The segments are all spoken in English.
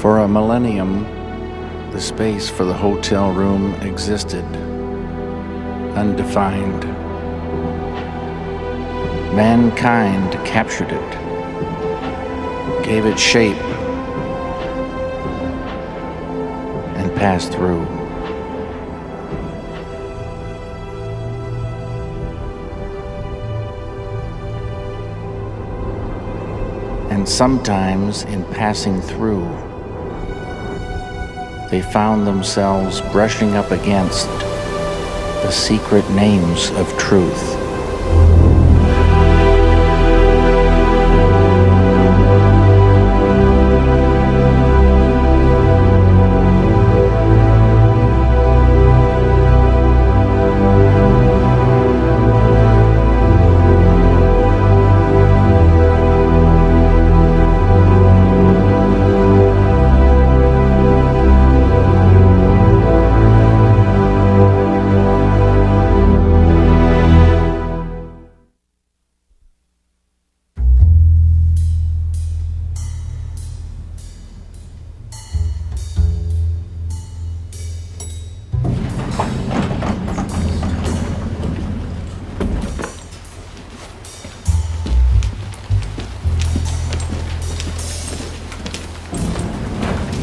For a millennium, the space for the hotel room existed, undefined. Mankind captured it, gave it shape, and passed through. And sometimes, in passing through, they found themselves brushing up against the secret names of truth.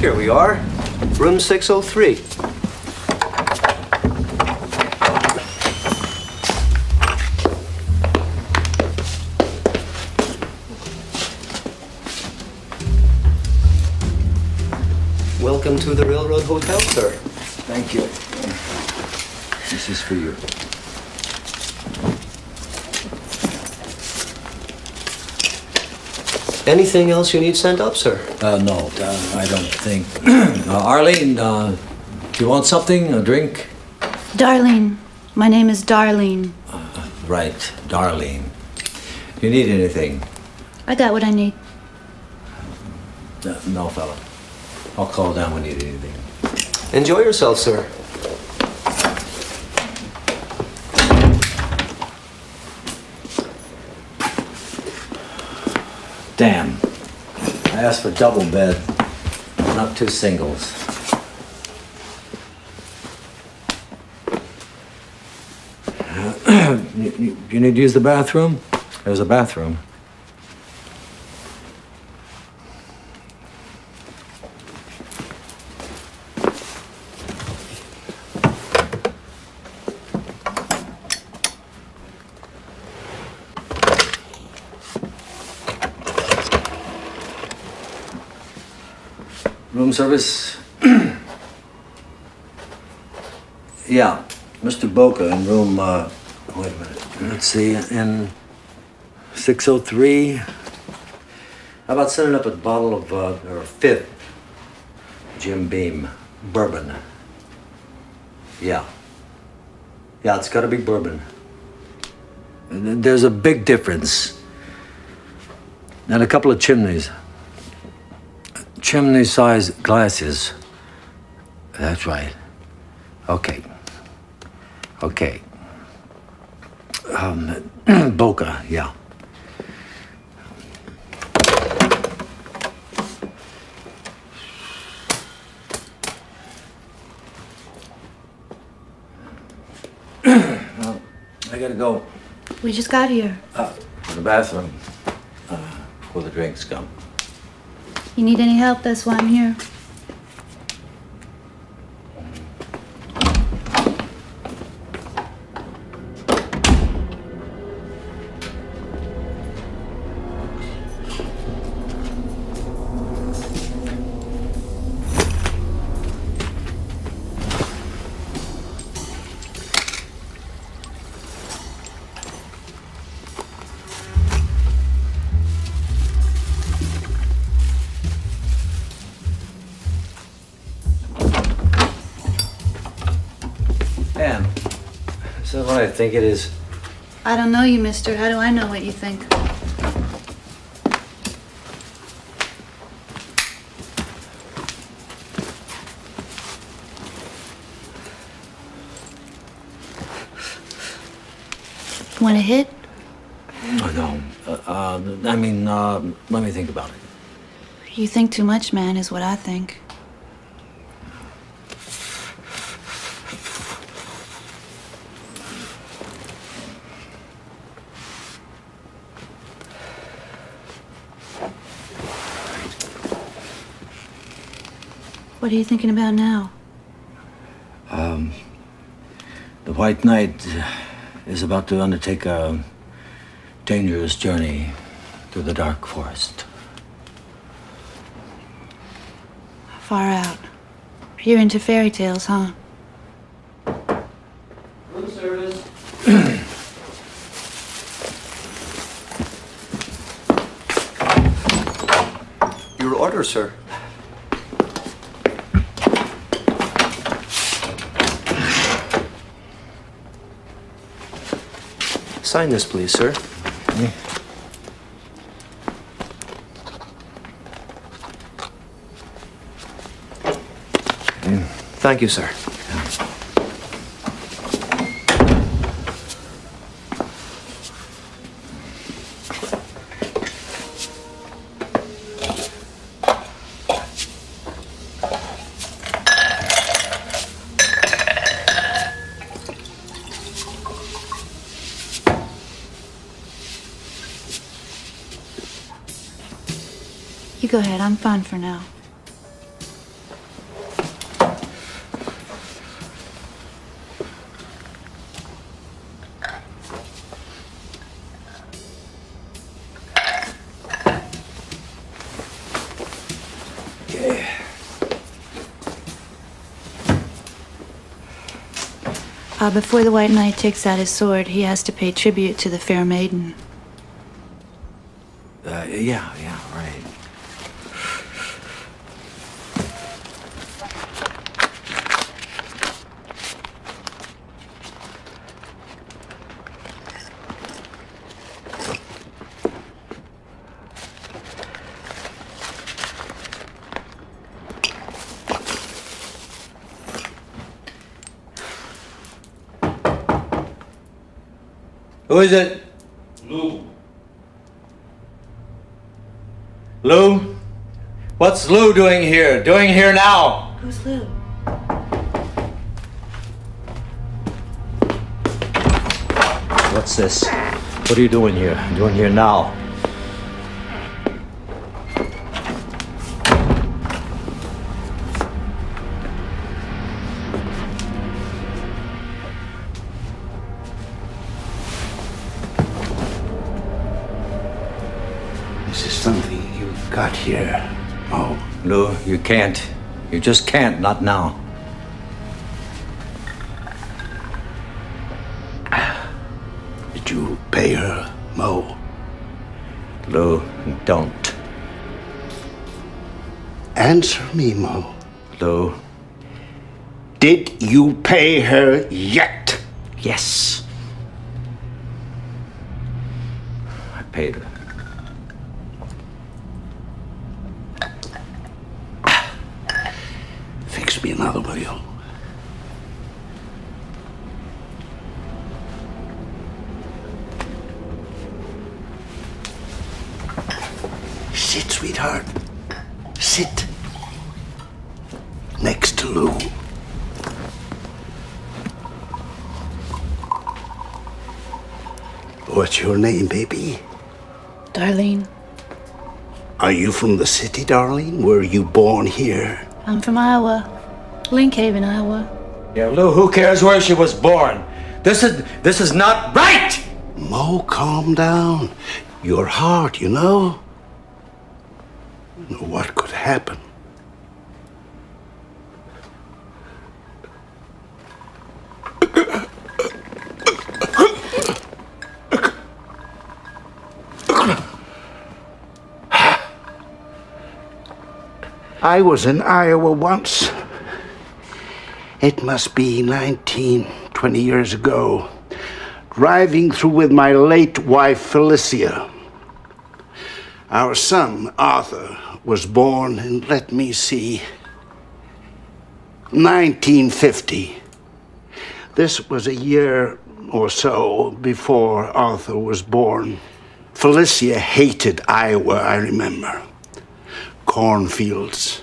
Here we are, room 603. Welcome to the Railroad Hotel, sir. Thank you. This is for you. Anything else you need sent up, sir? No, I don't think. Arlene, do you want something? A drink? Darlene. My name is Darlene. Right, Darlene. You need anything? I got what I need. No, fella. I'll call down when you need anything. Enjoy yourself, sir. Damn. I asked for double bed, not two singles. You need to use the bathroom? There's a bathroom. Room service? Yeah, Mr. Boca in room, wait a minute, let's see, in 603. How about sending up a bottle of, or a fifth Jim Beam bourbon? Yeah. Yeah, it's gotta be bourbon. And there's a big difference. And a couple of chimneys. Chimney-sized glasses. That's right. Okay. Okay. Boca, yeah. Well, I gotta go. We just got here. To the bathroom. Before the drinks come. You need any help? That's why I'm here. Damn. Is that what I think it is? I don't know you, mister. How do I know what you think? Want a hit? Oh, no. Let me think about it. You think too much, man, is what I think. What are you thinking about now? The White Knight is about to undertake a dangerous journey through the dark forest. Far out. You're into fairy tales, huh? Room service. Your order, sir. Sign this, please, sir. Thank you, sir. You go ahead, I'm fine for now. Before the White Knight takes out his sword, he has to pay tribute to the fair maiden. Yeah, right. Who is it? Lou. Lou? What's Lou doing here? Doing here now? Who's Lou? What's this? What are you doing here? Doing here now? This is something you've got here. Oh, Lou, you can't. You just can't, not now. did you pay her, Mo? Lou, don't. Answer me, Mo. Lou. Did you pay her yet? Yes. I paid her. Fix me another, will you? Sit, sweetheart. Sit. Next to Lou. What's your name, baby? Darlene. Are you from the city, darling? Were you born here? I'm from Iowa. Lynch, Iowa. Yeah, Lou, who cares where she was born? This is not right! Mo, calm down. Your heart, you know? What could happen? I was in Iowa once. It must be 20 years ago. Driving through with my late wife, Felicia. Our son, Arthur, was born in, let me see, 1950. This was a year or so before Arthur was born. Felicia hated Iowa, I remember. cornfields.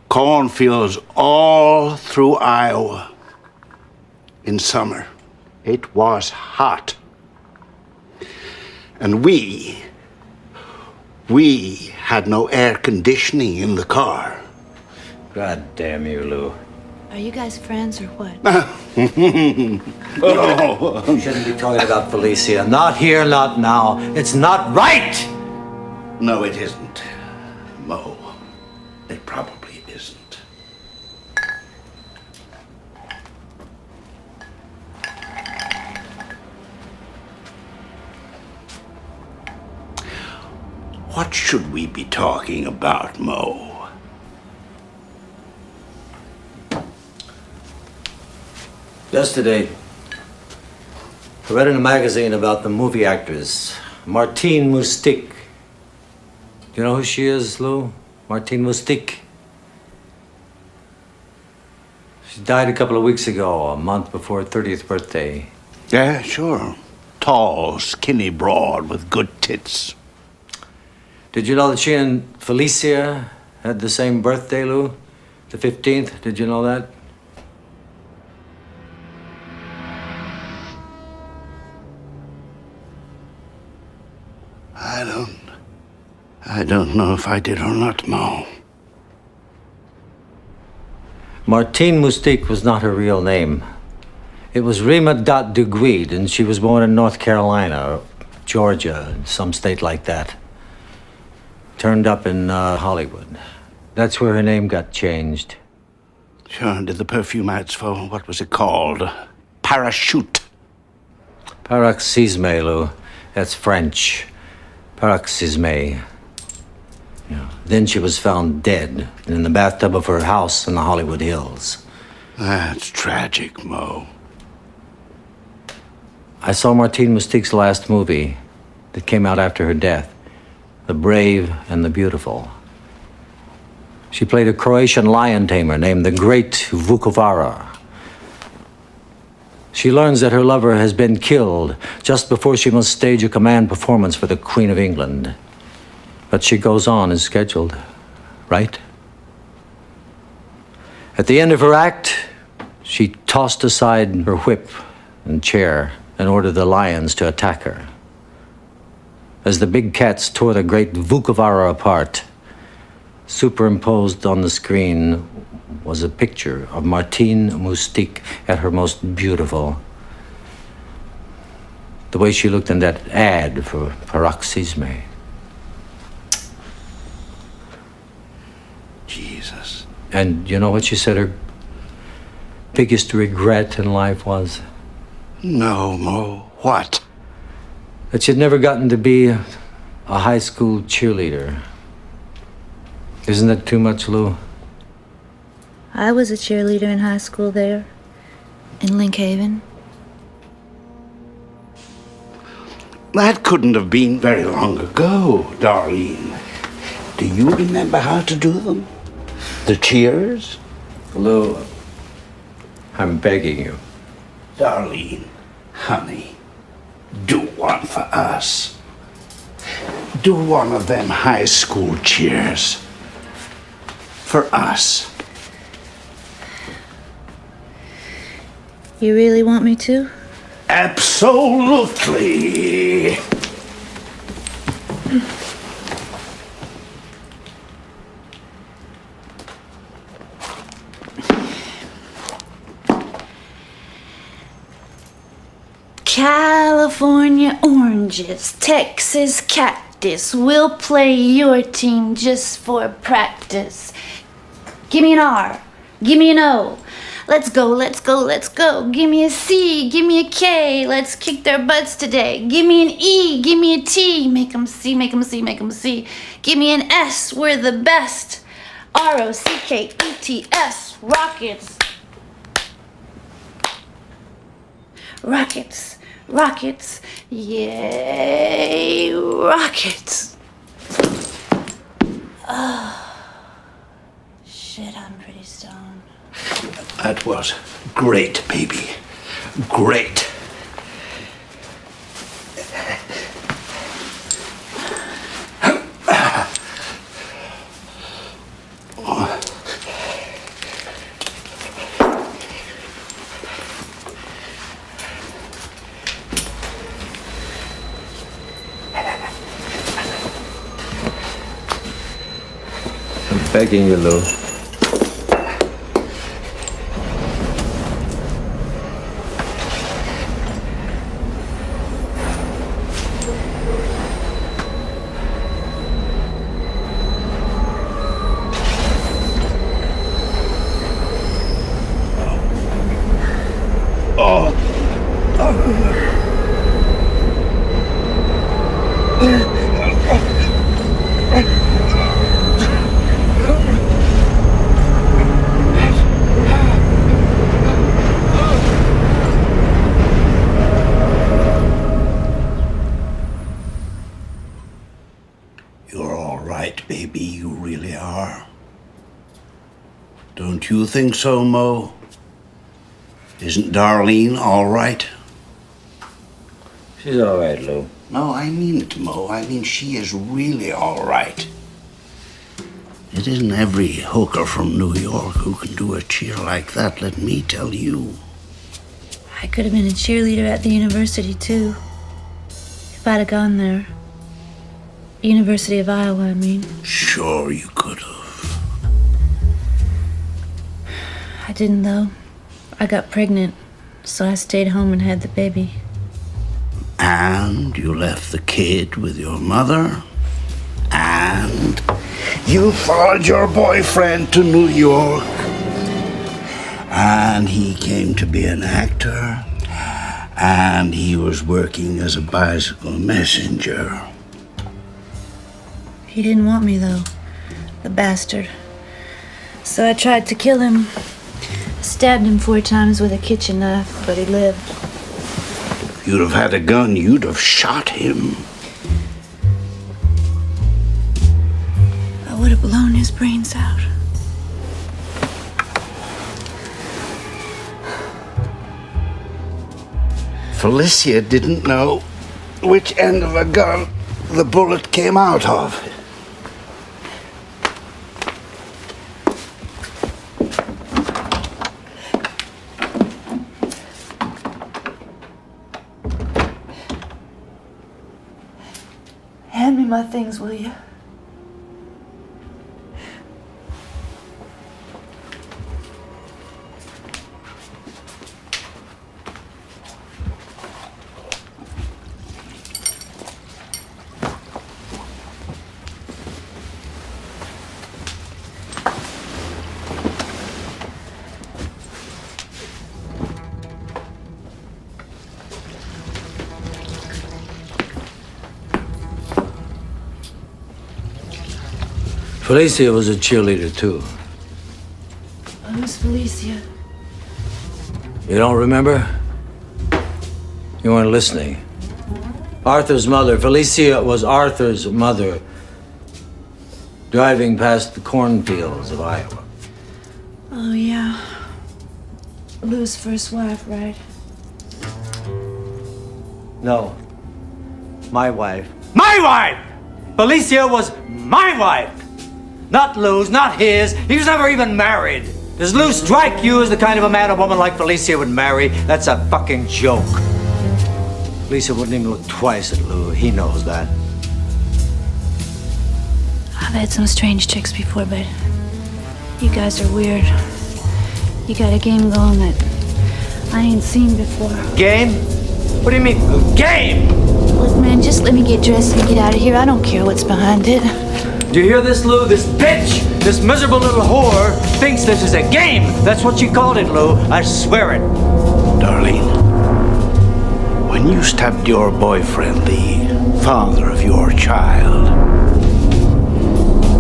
Cornfields all through Iowa. In summer, it was hot. And we had no air conditioning in the car. God damn you, Lou. Are you guys friends or what? Oh. You shouldn't be talking about Felicia. Not here, not now. It's not right! No, it isn't, Mo. It probably isn't. What should we be talking about, Mo? Yesterday, I read in a magazine about the movie actress, Martine Moustique. You know who she is, Lou? Martine Moustique. She died a couple of weeks ago, a month before her 30th birthday. Yeah, sure. Tall, skinny broad with good tits. Did you know that she and Felicia had the same birthday, Lou? The 15th? Did you know that? I don't know if I did or not, Mo. Martine Moustique was not her real name. It was Rima Dot Duguid, and she was born in North Carolina, or Georgia, some state like that. Turned up in Hollywood. That's where her name got changed. Sure, did the perfume ads for, what was it called? Parachute. Paroxysme, Lou. That's French. Paroxysme. Yeah. Then she was found dead in the bathtub of her house in the Hollywood Hills. That's tragic, Mo. I saw Martine Moustique's last movie that came out after her death, The Brave and the Beautiful. She played a Croatian lion tamer named the Great Vukovara. She learns that her lover has been killed just before she must stage a command performance for the Queen of England. But she goes on as scheduled, right? At the end of her act, she tossed aside her whip and chair and ordered the lions to attack her. As the big cats tore the Great Vukovara apart, superimposed on the screen was a picture of Martine Moustique at her most beautiful. The way she looked in that ad for Paroxysme. Jesus. And you know what she said her biggest regret in life was? No, Mo. What? That she'd never gotten to be a high school cheerleader. Isn't that too much, Lou? I was a cheerleader in high school there, in Lynch Haven. That couldn't have been very long ago, Darlene. Do you remember how to do them? The cheers? Lou, I'm begging you. Darlene, honey, do one for us. Do one of them high school cheers. For us. You really want me to? Absolutely. California oranges, Texas cactus. We'll play your team just for practice. Give me an R. Give me an O. Let's go, let's go, let's go. Give me a C, give me a K. Let's kick their butts today. Give me an E, give me a T. Make 'em C, make 'em C, make 'em C. Give me an S, we're the best. ROCKETS, Rockets. Rockets, rockets, yay, rockets. Oh, shit, I'm pretty stoned. That was great, baby. Great. expecting you, Lou. You're all right, baby. You really are. Don't you think so, Mo? Isn't Darlene all right? She's all right, Lou. No, I mean it, Mo. I mean, she is really all right. It isn't every hooker from New York who can do a cheer like that, let me tell you. I could have been a cheerleader at the university, too. If I'd have gone there. University of Iowa, I mean. Sure you could have. I didn't, though. I got pregnant, so I stayed home and had the baby. And you left the kid with your mother. And you followed your boyfriend to New York. And he came to be an actor. And he was working as a bicycle messenger. He didn't want me, though. The bastard. So I tried to kill him. Stabbed him 4 times with a kitchen knife, but he lived. If you'd have had a gun, you'd have shot him. I would have blown his brains out. Felicia didn't know which end of a gun the bullet came out of. Hand me my things, will you? Felicia was a cheerleader, too. Who's Felicia? You don't remember? You weren't listening. Arthur's mother. Felicia was Arthur's mother. Driving past the cornfields of Iowa. Oh, yeah. Lou's first wife, right? No. My wife. My wife! Felicia was my wife! Not Lou's, not his. He was never even married. Does Lou strike you as the kind of a man a woman like Felicia would marry? That's a fucking joke. Felicia wouldn't even look twice at Lou. He knows that. I've had some strange chicks before, but you guys are weird. You got a game going that I ain't seen before. Game? What do you mean, game? Look, man, just let me get dressed and get out of here. I don't care what's behind it. Do you hear this, Lou? This bitch, this miserable little whore, thinks this is a game. That's what she called it, Lou. I swear it. Darlene, when you stabbed your boyfriend, the father of your child,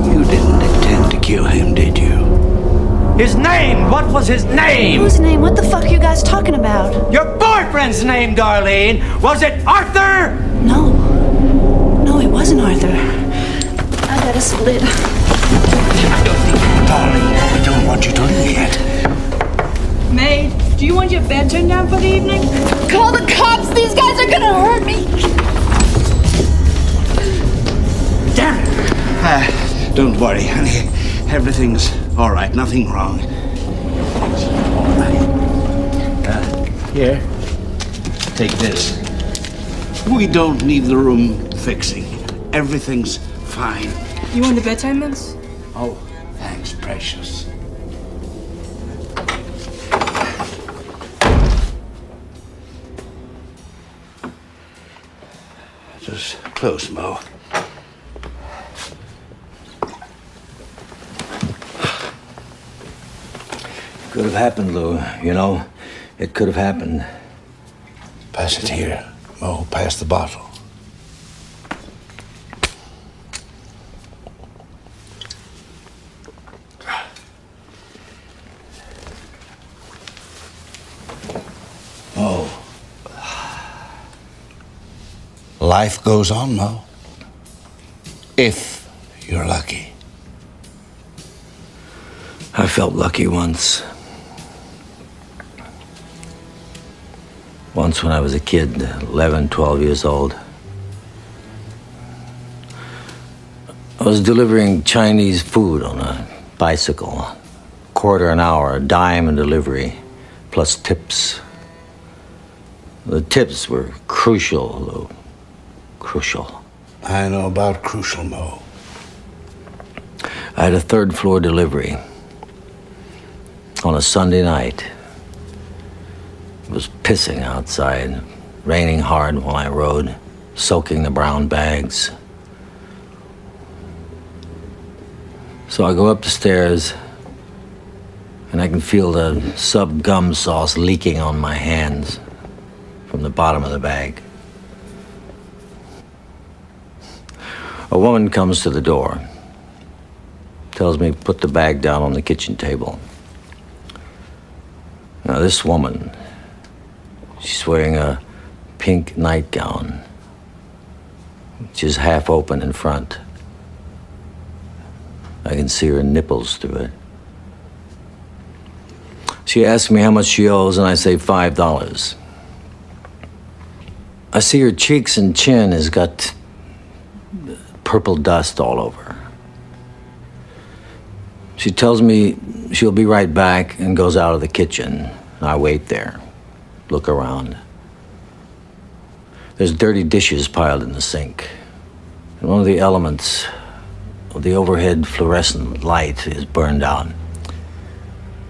you didn't intend to kill him, did you? His name! What was his name? Whose name? What the fuck are you guys talking about? Your boyfriend's name, Darlene! Was it Arthur? No. No, it wasn't Arthur. I got a split. Darlene, I don't want you to leave yet. Maid, do you want your bed turned down for the evening? Call the cops! These guys are gonna hurt me! Damn it! Don't worry, honey. Everything's all right. Nothing wrong. All right. Here. Take this. We don't need the room fixing. Everything's fine. You want the bedtime mints? Oh, precious. Just close, Mo. Could have happened, Lou. You know, it could have happened. Pass it here, Mo. Pass the bottle. Mo. Life goes on, Mo. If you're lucky. I felt lucky once. Once when I was a kid, 11, 12 years old. I was delivering Chinese food on a bicycle. Quarter an hour, a dime in delivery, plus tips. The tips were crucial, Lou. Crucial. I know about crucial, Mo. I had a third floor delivery on a Sunday night. It was pissing outside, raining hard while I rode, soaking the brown bags. So I go up the stairs, and I can feel the sub gum sauce leaking on my hands from the bottom of the bag. A woman comes to the door, tells me to put the bag down on the kitchen table. Now, this woman, she's wearing a pink nightgown, which is half open in front. I can see her nipples through it. She asks me how much she owes, and I say $5. I see her cheeks and chin has got purple dust all over. She tells me she'll be right back and goes out of the kitchen. I wait there, look around. There's dirty dishes piled in the sink. And one of the elements of the overhead fluorescent light is burned out.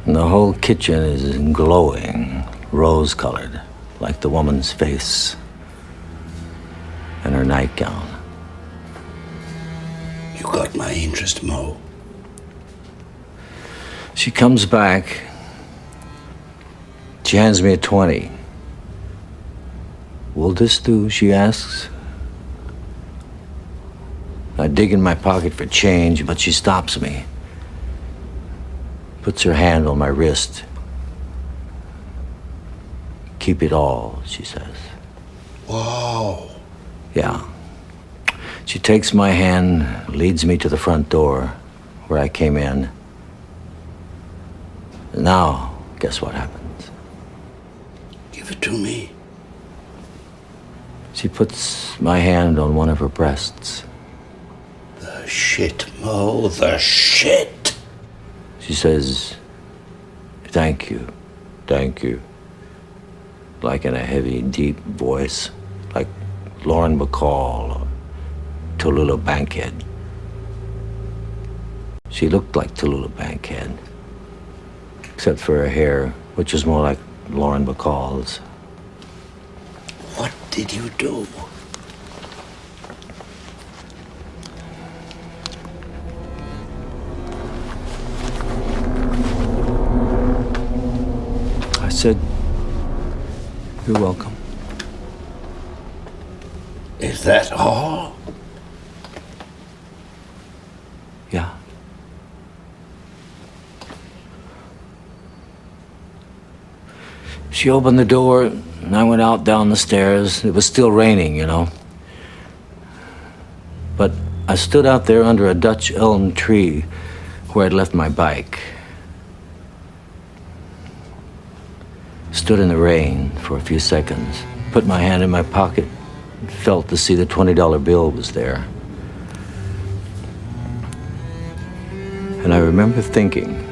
And the whole kitchen is glowing, rose-colored, like the woman's face and her nightgown. You got my interest, Mo. She comes back. She hands me a 20. Will this do, she asks. I dig in my pocket for change, but she stops me. Puts her hand on my wrist. Keep it all, she says. Whoa. Yeah. She takes my hand, leads me to the front door where I came in. Now, guess what happens? Give it to me. She puts my hand on one of her breasts. The shit, Mo, the shit. She says, thank you, like in a heavy, deep voice, like Lauren Bacall or Tallulah Bankhead. She looked like Tallulah Bankhead, except for her hair, which was more like Lauren Bacall's. What did you do? I said, you're welcome. Is that all? Yeah. She opened the door, and I went out down the stairs. It was still raining, you know. But I stood out there under a Dutch elm tree where I'd left my bike. Stood in the rain for a few seconds, put my hand in my pocket, and felt to see the $20 bill was there. And I remember thinking,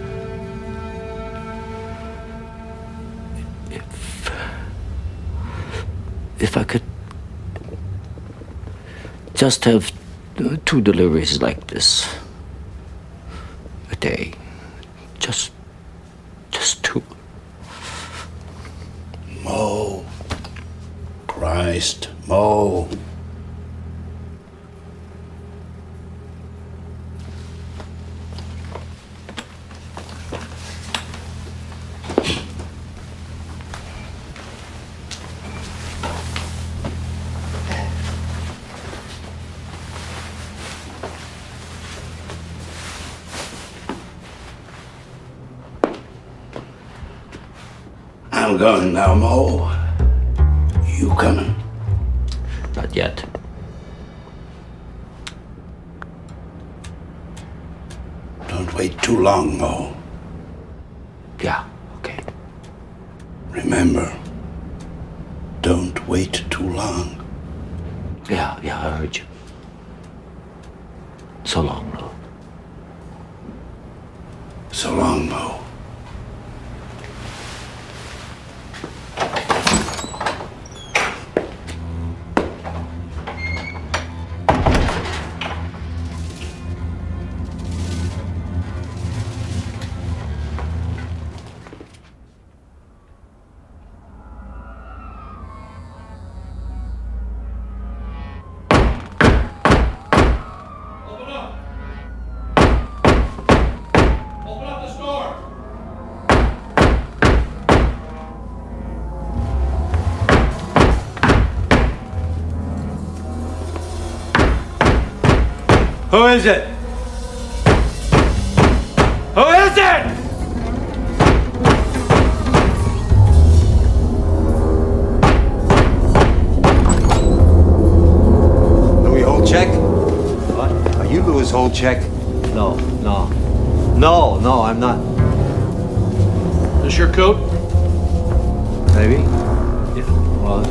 if I could just have 2 deliveries like this a day. Just two. Mo. Christ, Mo. I'm going now, Mo. You coming? Not yet. Don't wait too long, Mo. Yeah, okay. Remember, don't wait too long. Yeah, I heard you. So long, Lou. So long, Mo. Who is it? Who is it? Louis Holcheck? What? Are you Louis Holcheck? No, I'm not. This your coat? Maybe? Yeah. Well,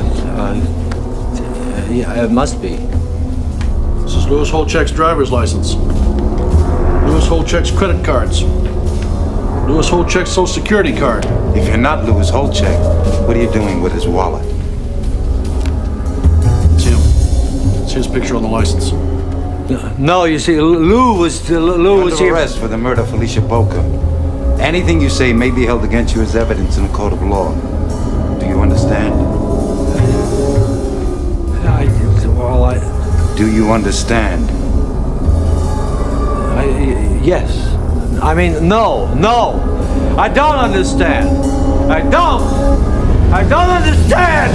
yeah, it must be. This is Louis Holcheck's driver's license. Louis Holcheck's credit cards. Louis Holcheck's social security card. If you're not Louis Holcheck, what are you doing with his wallet? It's him. It's his picture on the license. No, you see, Lou was Under here. arrest for the murder of Felicia Boca. Anything you say may be held against you as evidence in a court of law. Do you understand? Do you understand? Yes. I mean, no. I don't understand. I don't understand!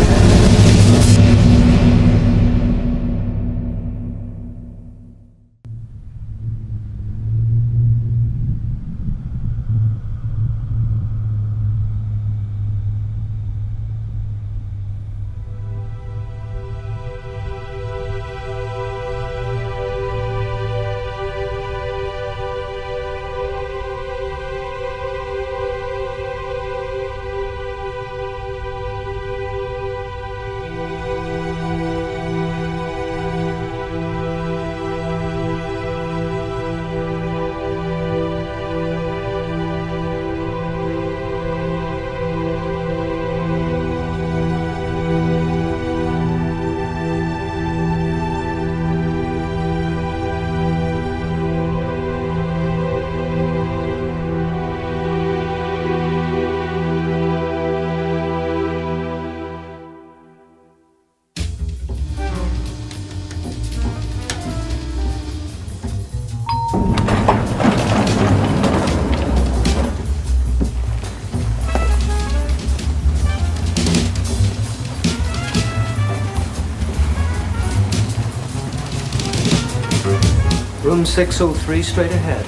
Room 603, straight ahead.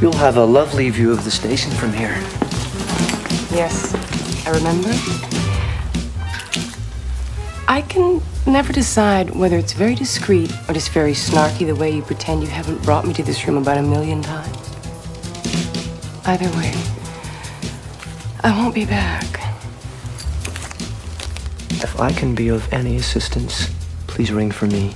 You'll have a lovely view of the station from here. Yes, I remember. I can never decide whether it's very discreet or just very snarky the way you pretend you haven't brought me to this room about 1,000,000 times. Either way, I won't be back. If I can be of any assistance, please ring for me.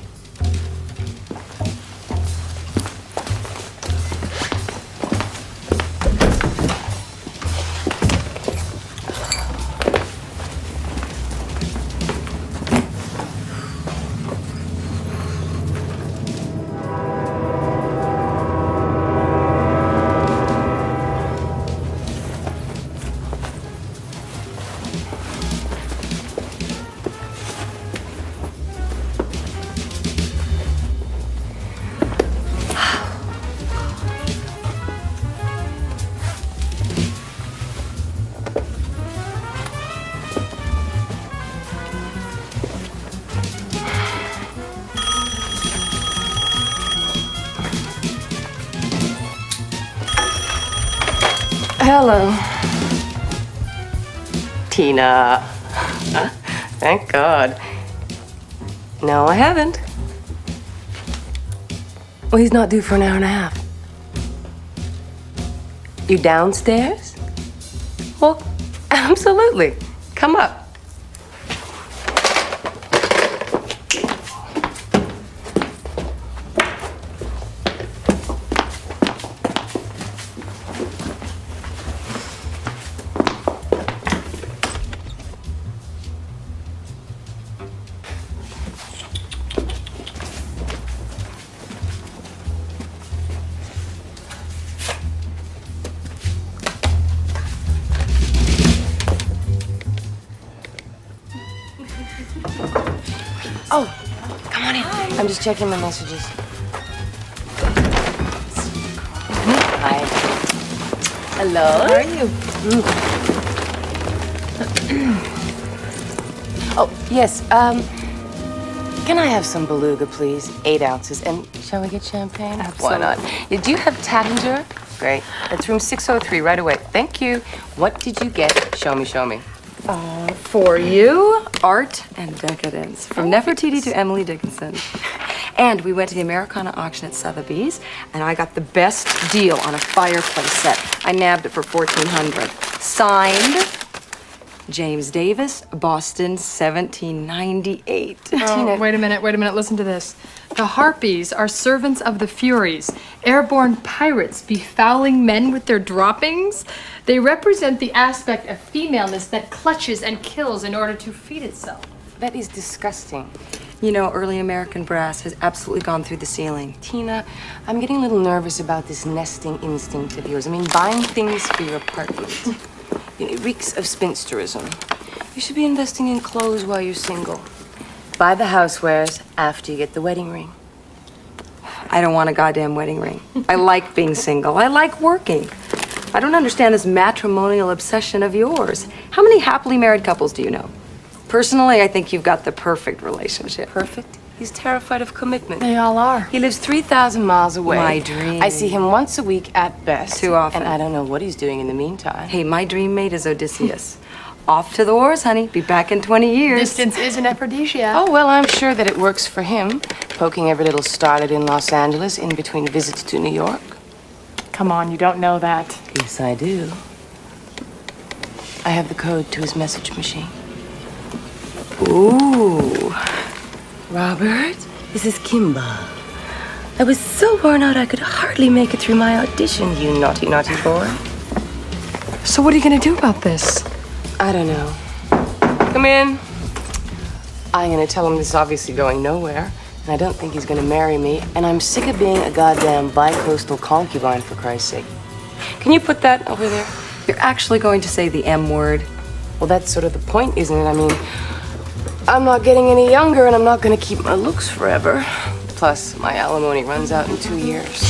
Hello. Tina. Thank God. No, I haven't. Well, he's not due for an hour and a half. You downstairs? Well, absolutely. Come up. Oh, come on in. I'm just checking my messages. Hi. Hello. How are you? Oh, yes. Can I have some beluga, please? 8 ounces. And shall we get champagne? Absolutely. Why not? Do you have Tattinger? Great. It's room 603 right away. Thank you. What did you get? Show me, show me. For you, art and decadence. From Nefertiti to Emily Dickinson. And we went to the Americana auction at Sotheby's, and I got the best deal on a fireplace set. I nabbed it for $1,400. Signed, James Davis, Boston, 1798. Oh, wait a minute, listen to this. The Harpies are servants of the Furies, airborne pirates befouling men with their droppings. They represent the aspect of femaleness that clutches and kills in order to feed itself. That is disgusting. You know, early American brass has absolutely gone through the ceiling. Tina, I'm getting a little nervous about this nesting instinct of yours. I mean, buying things for your apartment. It reeks of spinsterism. You should be investing in clothes while you're single. Buy the housewares after you get the wedding ring. I don't want a goddamn wedding ring. I like being single. I like working. I don't understand this matrimonial obsession of yours. How many happily married couples do you know? Personally, I think you've got the perfect relationship. Perfect? He's terrified of commitment. They all are. He lives 3,000 miles away. My dream. I see him once a week at best. Too often. And I don't know what he's doing in the meantime. Hey, my dream mate is Odysseus. Off to the wars, honey. Be back in 20 years. Distance is an aphrodisiac. Oh, well, I'm sure that it works for him, poking every little starlet in Los Angeles in between visits to New York. Come on, you don't know that. Yes, I do. I have the code to his message machine. Ooh. Robert, this is Kimba. I was so worn out I could hardly make it through my audition, you naughty, naughty boy. So what are you gonna do about this? I don't know. Come in. I'm gonna tell him this is obviously going nowhere, and I don't think he's gonna marry me, and I'm sick of being a goddamn bi-coastal concubine, for Christ's sake. Can you put that over there? You're actually going to say the M word? Well, that's sort of the point, isn't it? I mean, I'm not getting any younger, and I'm not gonna keep my looks forever. Plus, my alimony runs out in 2 years.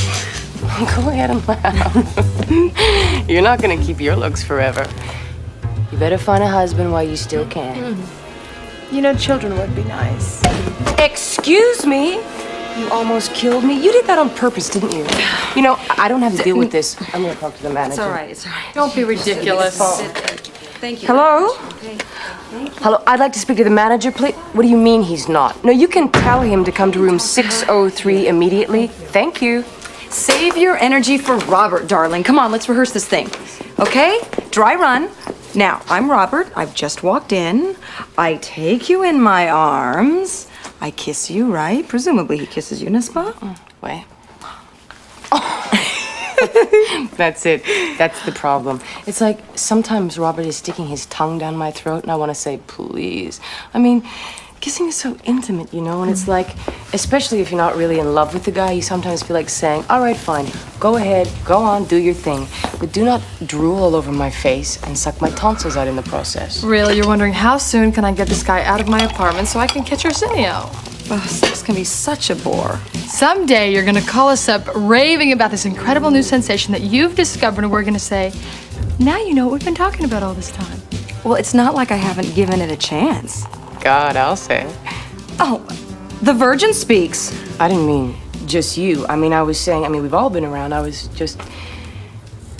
Go ahead and laugh. You're not gonna keep your looks forever. You better find a husband while you still can. You know, children would be nice. Excuse me? You almost killed me. You did that on purpose, didn't you? You know, I don't have to deal with this. I'm gonna talk to the manager. It's all right. It's all right. Don't be ridiculous. Thank you. Hello? Hello, I'd like to speak to the manager, please. What do you mean he's not? No, you can tell him to come to room 603 immediately. Thank you. Save your energy for Robert, darling. Come on, let's rehearse this thing. Okay? Dry run. Now, I'm Robert. I've just walked in. I take you in my arms. I kiss you, right? Presumably he kisses you, n'est-ce pas? Wait. That's it. That's the problem. It's like sometimes Robert is sticking his tongue down my throat and I want to say, please. I mean, Kissing is so intimate, you know, and it's like, especially if you're not really in love with the guy, you sometimes feel like saying, all right, fine, go ahead, go on, do your thing, but do not drool all over my face and suck my tonsils out in the process. Really, you're wondering how soon can I get this guy out of my apartment so I can catch Arsenio? Oh, sex can be such a bore. Someday you're gonna call us up raving about this incredible new sensation that you've discovered, and we're gonna say, now you know what we've been talking about all this time. Well, it's not like I haven't given it a chance. God, I'll say. Oh, the Virgin speaks. I didn't mean just you. I mean, I was saying, we've all been around. I was just...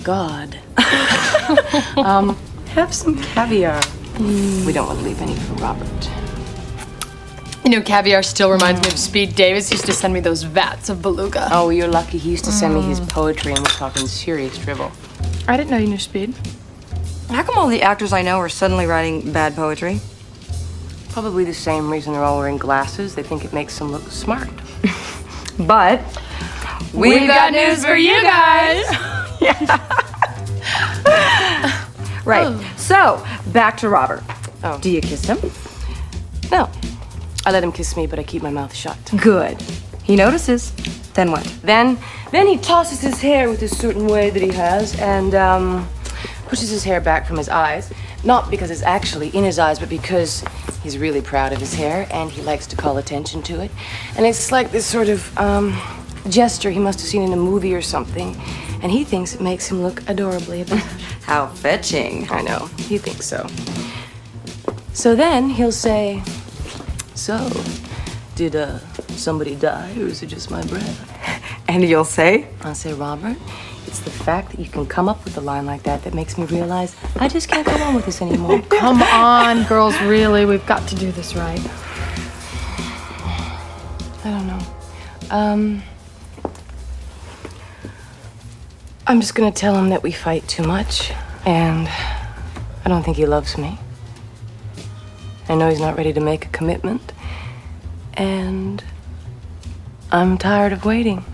God. Have some caviar. We don't want to leave any for Robert. You know, caviar still reminds me of Speed Davis. He used to send me those vats of beluga. Oh, you're lucky. He used to send me his poetry, and we're talking serious drivel. I didn't know you knew Speed. How come all the actors I know are suddenly writing bad poetry? Probably the same reason they're all wearing glasses. They think it makes them look smart. But We've got news for you guys. right. So back to Robert. Oh. Do you kiss him? No. I let him kiss me, but I keep my mouth shut. Good. He notices. Then what? Then he tosses his hair with a certain way that he has and pushes his hair back from his eyes. Not because it's actually in his eyes, but because he's really proud of his hair and he likes to call attention to it. And it's like this sort of gesture he must have seen in a movie or something. And he thinks it makes him look adorably about it. How fetching. I know. He thinks so. So then he'll say, so, did somebody die or is it just my breath? And you'll say? I'll say, Robert, it's the fact that you can come up with a line like that that makes me realize I just can't go on with this anymore. Come on, girls, really, we've got to do this right. I don't know. I'm just gonna tell him that we fight too much and I don't think he loves me. I know he's not ready to make a commitment and I'm tired of waiting.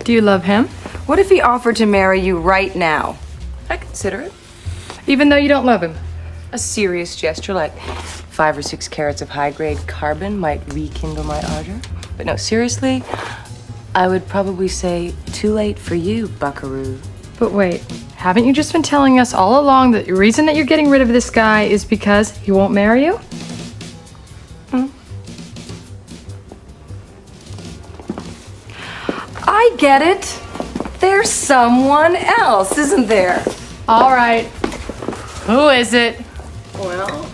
Do you love him? What if he offered to marry you right now? I consider it. Even though you don't love him? A serious gesture like 5 or 6 carats of high-grade carbon might rekindle my ardor. But no, seriously, I would probably say too late for you, buckaroo. But wait, haven't you just been telling us all along that the reason that you're getting rid of this guy is because he won't marry you? I get it. There's someone else, isn't there? All right. Who is it? Well,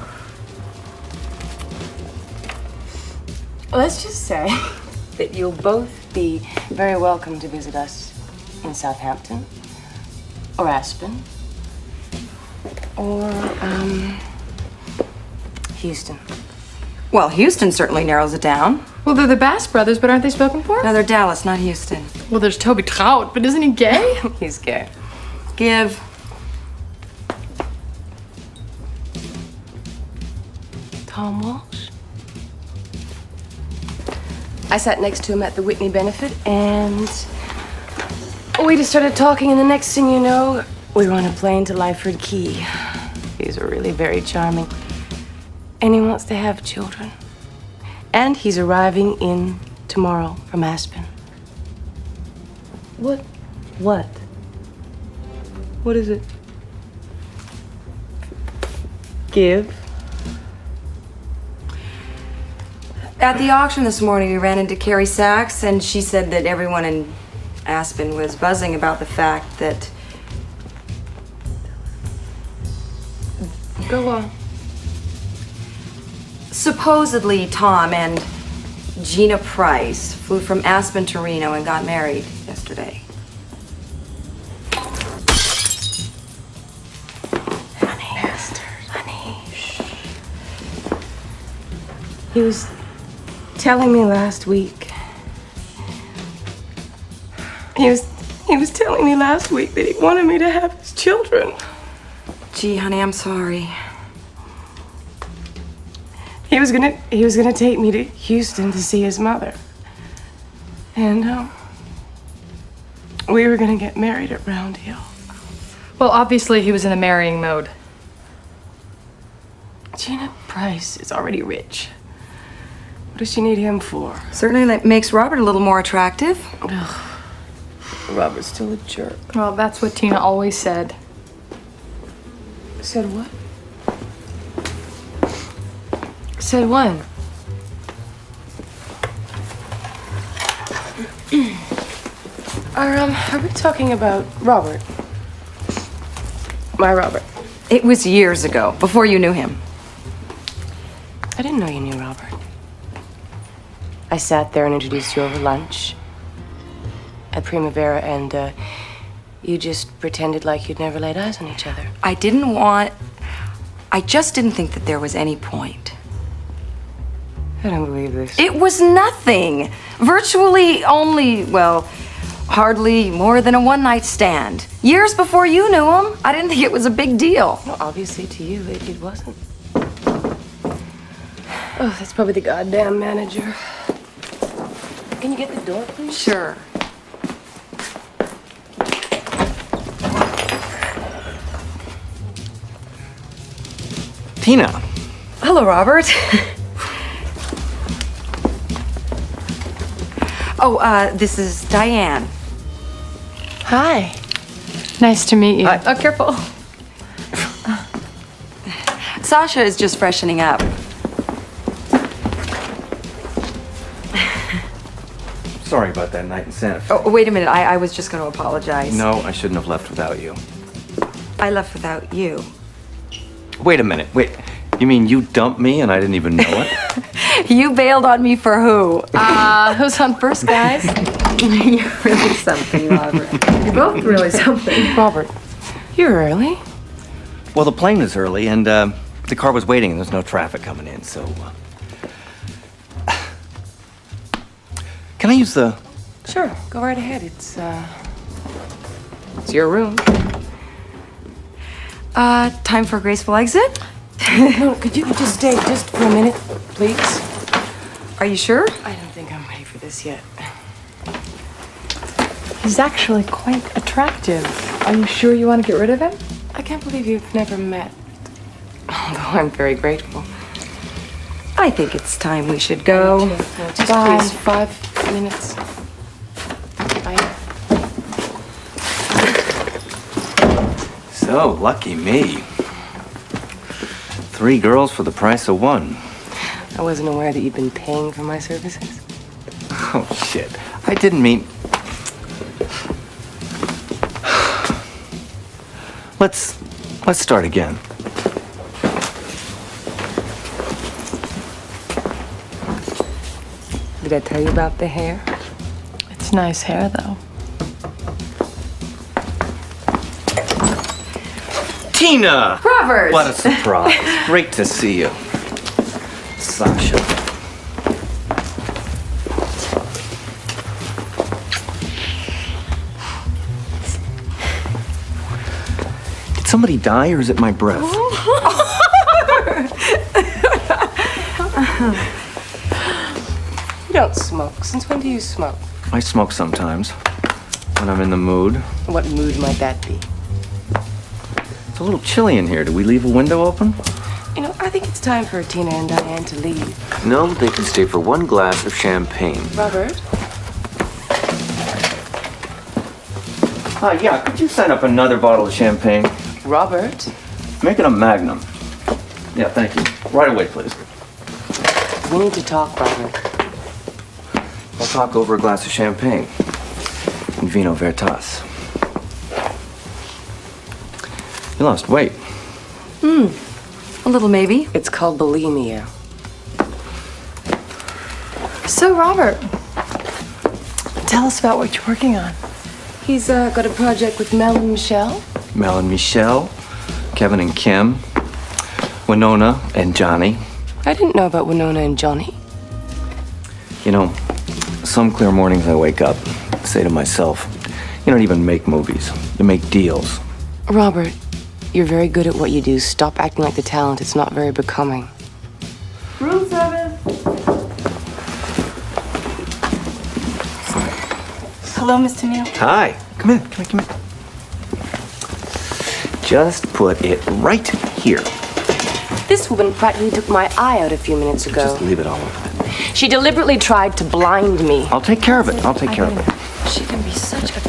let's just say that you'll both be very welcome to visit us in Southampton or Aspen or Houston. Well, Houston certainly narrows it down. Well, they're the Bass brothers, but aren't they spoken for? No, they're Dallas, not Houston. Well, there's Toby Trout, but isn't he gay? He's gay. Give. Tom Walsh. I sat next to him at the Whitney benefit, and we just started talking, and the next thing you know, we were on a plane to Lyford Key. He's really very charming, and he wants to have children. And he's arriving in tomorrow from Aspen. What? What? What is it? Give. At the auction this morning, we ran into Carrie Sachs, and she said that everyone in Aspen was buzzing about the fact that... Go on. Supposedly, Tom and Gina Price flew from Aspen to Reno and got married yesterday. Honey. He was telling me last week. He was telling me last week that he wanted me to have his children. Gee, honey, I'm sorry. He was gonna take me to Houston to see his mother. And we were gonna get married at Round Hill. Well, obviously he was in a marrying mode. Gina Price is already rich. What does she need him for? Certainly that makes Robert a little more attractive. Robert's still a jerk. Well, that's what Tina always said. Said what? Said when? Are we talking about Robert? My Robert. It was years ago, before you knew him. I didn't know you knew Robert. I sat there and introduced you over lunch at Primavera, and you just pretended like you'd never laid eyes on each other. I just didn't think that there was any point. I don't believe this. It was nothing. Virtually only, well, hardly more than a one-night stand. Years before you knew him, I didn't think it was a big deal. Well, obviously to you, it wasn't. Oh, that's probably the goddamn manager. Can you get the door, please? Sure. Tina. Hello, Robert. Oh, this is Diane. Hi. Nice to meet you. Hi. Oh, careful. Sasha is just freshening up. Sorry about that night in Santa Fe. Oh, wait a minute. I was just going to apologize. No, I shouldn't have left without you. I left without you. Wait a minute. Wait. You mean you dumped me and I didn't even know it? You bailed on me for who? Who's on first, guys? You're really something, Robert. You're both really something. Robert, you're early. Well, the plane was early and the car was waiting and there's no traffic coming in, so... Can I use the... Sure, go right ahead. It's your room. Time for a graceful exit? No, could you just stay just for a minute, please? Are you sure? I don't think I'm ready for this yet. He's actually quite attractive. Are you sure you want to get rid of him? I can't believe you've never met. Although I'm very grateful. I think it's time we should go. No, just Bye. please, 5 minutes. Bye. So, lucky me. 3 girls for the price of 1. I wasn't aware that you'd been paying for my services. Oh, shit. I didn't mean... Let's start again. Did I tell you about the hair? It's nice hair, though. Tina! Robert! What a surprise. Great to see you. Sasha. Did somebody die or is it my breath? You don't smoke. Since when do you smoke? I smoke sometimes when I'm in the mood. What mood might that be? It's a little chilly in here. Do we leave a window open? You know, I think it's time for Tina and Diane to leave. No, they can stay for 1 glass of champagne. Robert? Yeah, could you sign up another bottle of champagne? Robert? Make it a Magnum. Yeah, thank you. Right away, please. We need to talk, Robert. We'll talk over a glass of champagne. And vino veritas. You lost weight. A little maybe. It's called bulimia. So, Robert, tell us about what you're working on. He's got a project with Mel and Michelle. Mel and Michelle, Kevin and Kim, Winona and Johnny. I didn't know about Winona and Johnny. You know, some clear mornings I wake up, say to myself, you don't even make movies, you make deals. Robert, you're very good at what you do. Stop acting like the talent. It's not very becoming. Room service. Hello, Mr. Neal. Hi, come in. Just put it right here. This woman practically took my eye out a few minutes ago. Just leave it all over there. She deliberately tried to blind me. I'll take care of it. I'll take care of it. She can be such a...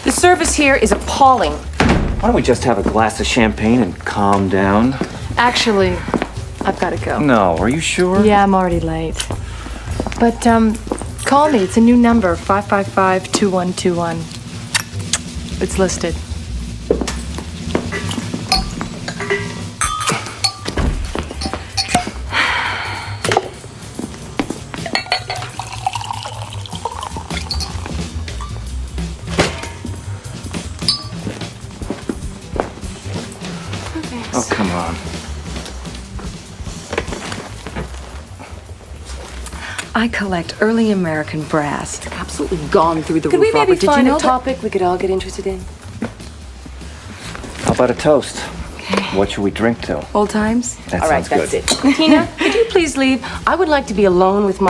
The service here is appalling. Why don't we just have a glass of champagne and calm down? Actually, I've got to go. No, are you sure? Yeah, I'm already late. But, call me. It's a new number, 555-2121. It's listed. Oh, come on. I collect early American brass. It's absolutely gone through the Could roof. we maybe Robert. Did you find know a topic we could all get interested in? How about a toast? What should we drink to? Old times? That All right, sounds that's good. it. Tina, could you please leave? I would like to be alone with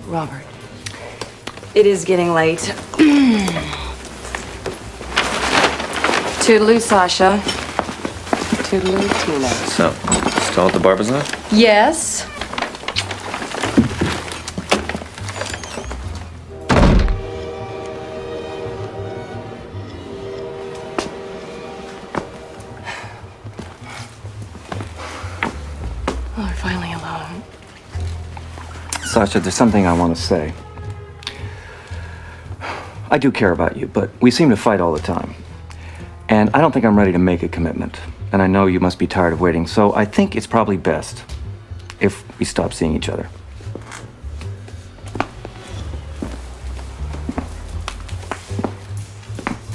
Robert. It is getting late. Toodaloo, Sasha. Toodaloo, Tina. So, still at the Barbizon? Yes? Oh, we're finally alone. Sasha, there's something I want to say. I do care about you, but we seem to fight all the time. And I don't think I'm ready to make a commitment. And I know you must be tired of waiting, so I think it's probably best if we stop seeing each other.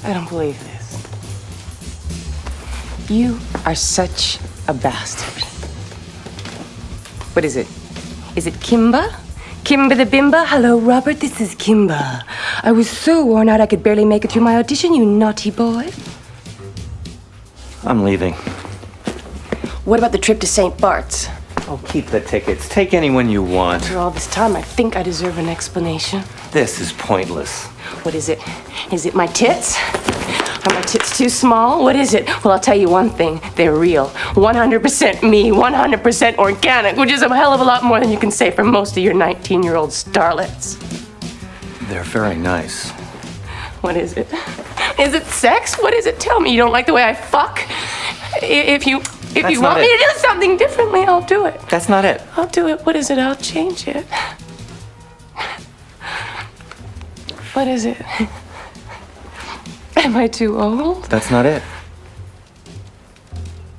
I don't believe this. You are such a bastard. What is it? Is it Kimba? Kimba the Bimba? Hello, Robert, this is Kimba. I was so worn out I could barely make it through my audition, you naughty boy. I'm leaving. What about the trip to St. Bart's? Oh, keep the tickets. Take anyone you want. After all this time, I think I deserve an explanation. This is pointless. What is it? Is it my tits? Are my tits too small? What is it? Well, I'll tell you one thing. They're real. 100% me, 100% organic, which is a hell of a lot more than you can say for most of your 19-year-old starlets. They're very nice. What is it? Is it sex? What is it? Tell me you don't like the way I fuck. If you That's want not me it. to do something differently, I'll do it. That's not it. I'll do it. What is it? I'll change it. What is it? Am I too old? That's not it.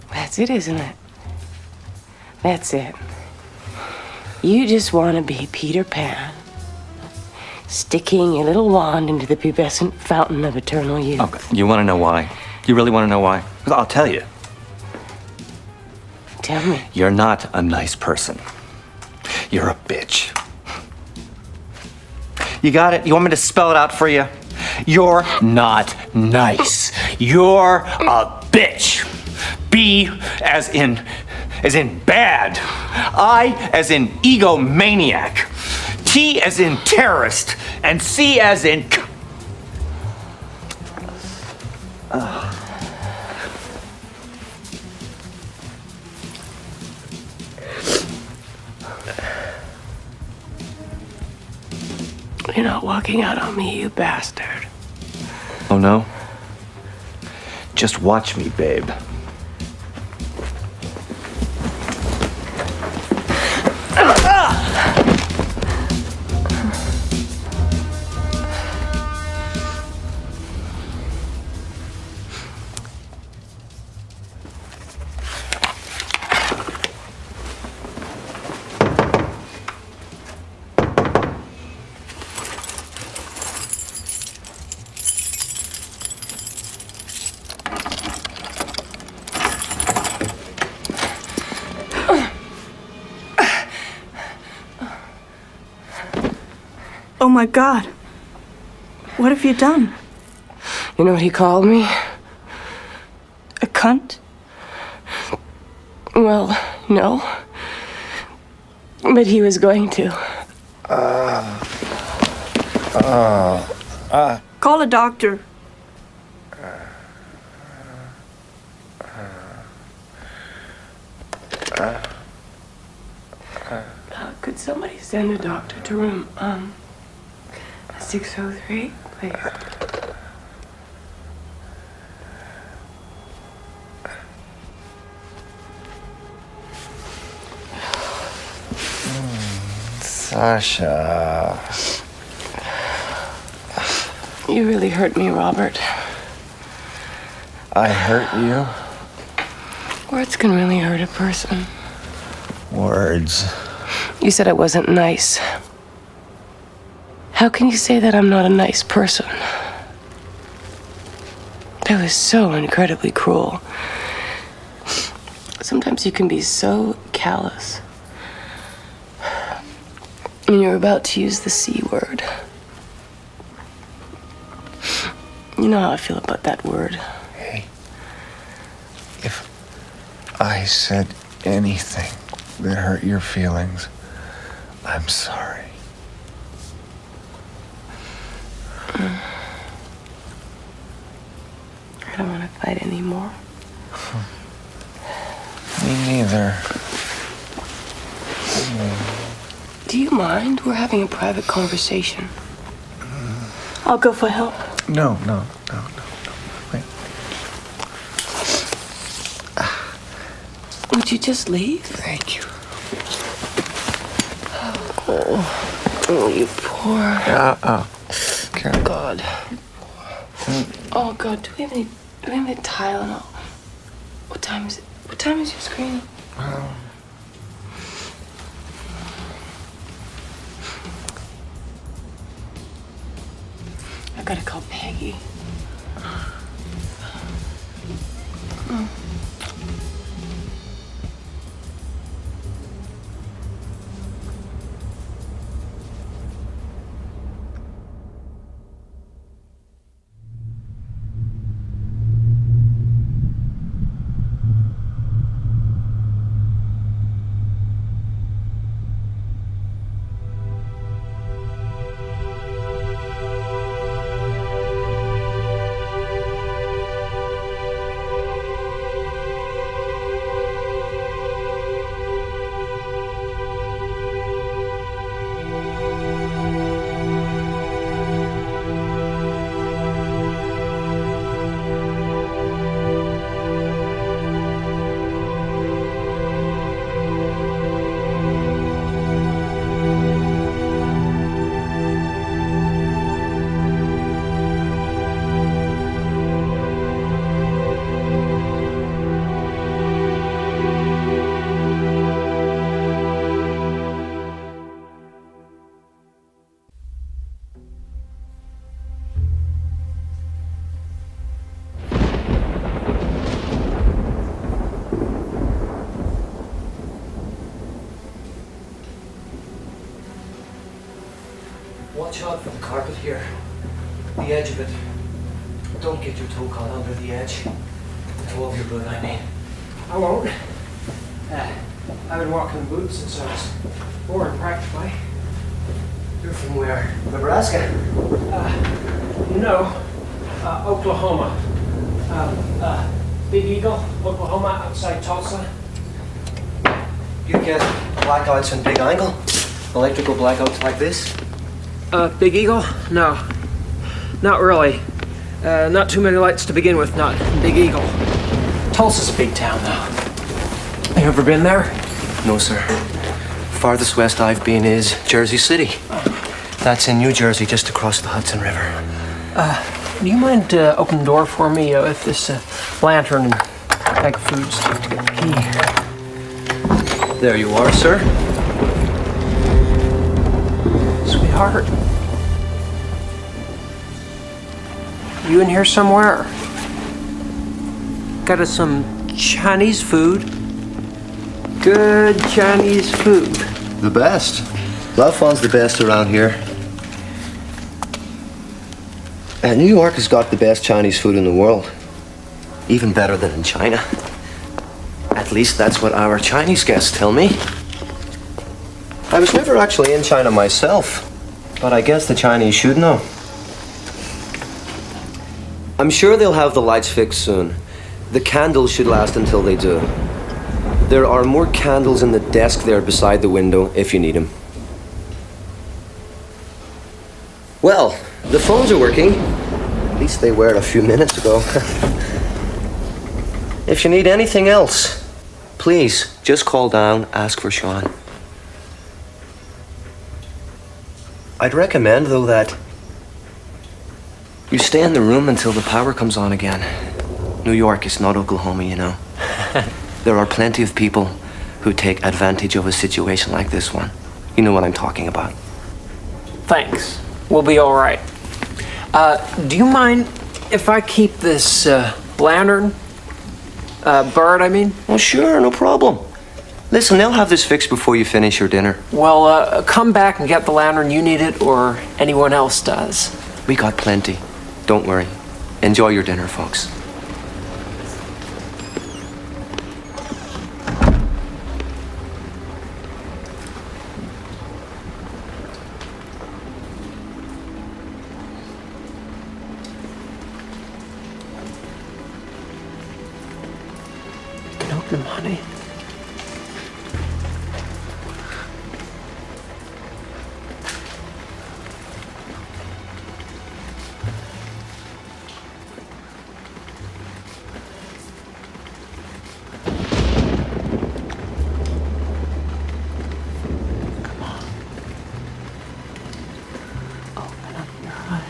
That's it, isn't it? That's it. You just want to be Peter Pan, sticking your little wand into the pubescent fountain of eternal youth. Okay. You want to know why? You really want to know why? 'Cause I'll tell you. Tell me. You're not a nice person. You're a bitch. You got it? You want me to spell it out for you? You're not nice. You're a bitch. B as in bad. I as in egomaniac. T as in terrorist. And C as in... You're not walking out on me, you bastard. Oh, no? Just watch me, babe. Oh my God. What have you done? You know what he called me? A cunt? Well, no. But he was going to. Call a doctor. Could somebody send a doctor to room 603, please? Sasha. You really hurt me, Robert. I hurt you? Words can really hurt a person. Words. You said I wasn't nice. How can you say that I'm not a nice person? That was so incredibly cruel. Sometimes you can be so callous. And you're about to use the C word. You know how I feel about that word. Hey, if I said anything that hurt your feelings, I'm sorry. I don't want to fight anymore. Me neither. Do you mind? We're having a private conversation. I'll go for help. No. Wait. Would you just leave? Thank you. Oh, you poor. Karen. God. Oh, God. Do we have any Tylenol? What time is it? What time is your screening? I gotta call Peggy. Watch out for the carpet here. The edge of it. Don't get your toe caught under the edge. The toe of your boot, I mean. I won't. I've been walking in boots since I was born, practically. You're from where? Nebraska? No. Oklahoma. Big Eagle, Oklahoma, outside Tulsa. You get blackouts in Big Angle? Electrical blackouts like this? Big Eagle? No. Not really. Not too many lights to begin with, not in Big Eagle. Tulsa's a big town, though. You ever been there? No, sir. Farthest west I've been is Jersey City. That's in New Jersey, just across the Hudson River. Do you mind opening the door for me with this lantern and bag of food stuff to get the key? There you are, sir. Sweetheart. You in here somewhere? Got us some Chinese food. Good Chinese food. The best. Lao Fan's the best around here. New York has got the best Chinese food in the world. Even better than in China. At least that's what our Chinese guests tell me. I was never actually in China myself, but I guess the Chinese should know. I'm sure they'll have the lights fixed soon. The candles should last until they do. There are more candles in the desk there beside the window if you need them. Well, the phones are working. At least they were a few minutes ago. If you need anything else, please just call down, ask for Sean. I'd recommend, though, that you stay in the room until the power comes on again. New York is not Oklahoma, you know. There are plenty of people who take advantage of a situation like this one. You know what I'm talking about. Thanks. We'll be all right. Do you mind if I keep this lantern? Bird, I mean? Oh, sure, no problem. Listen, they'll have this fixed before you finish your dinner. Well, come back and get the lantern. You need it, or anyone else does. We got plenty. Don't worry. Enjoy your dinner, folks. The money. Come on. Open up your eyes.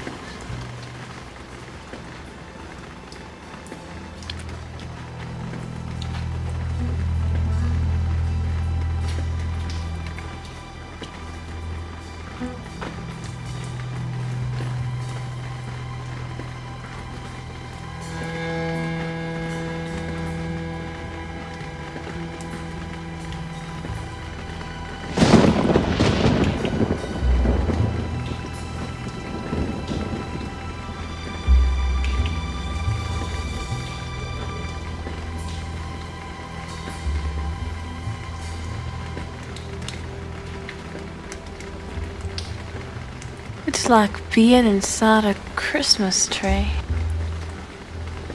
It's like being inside a Christmas tree,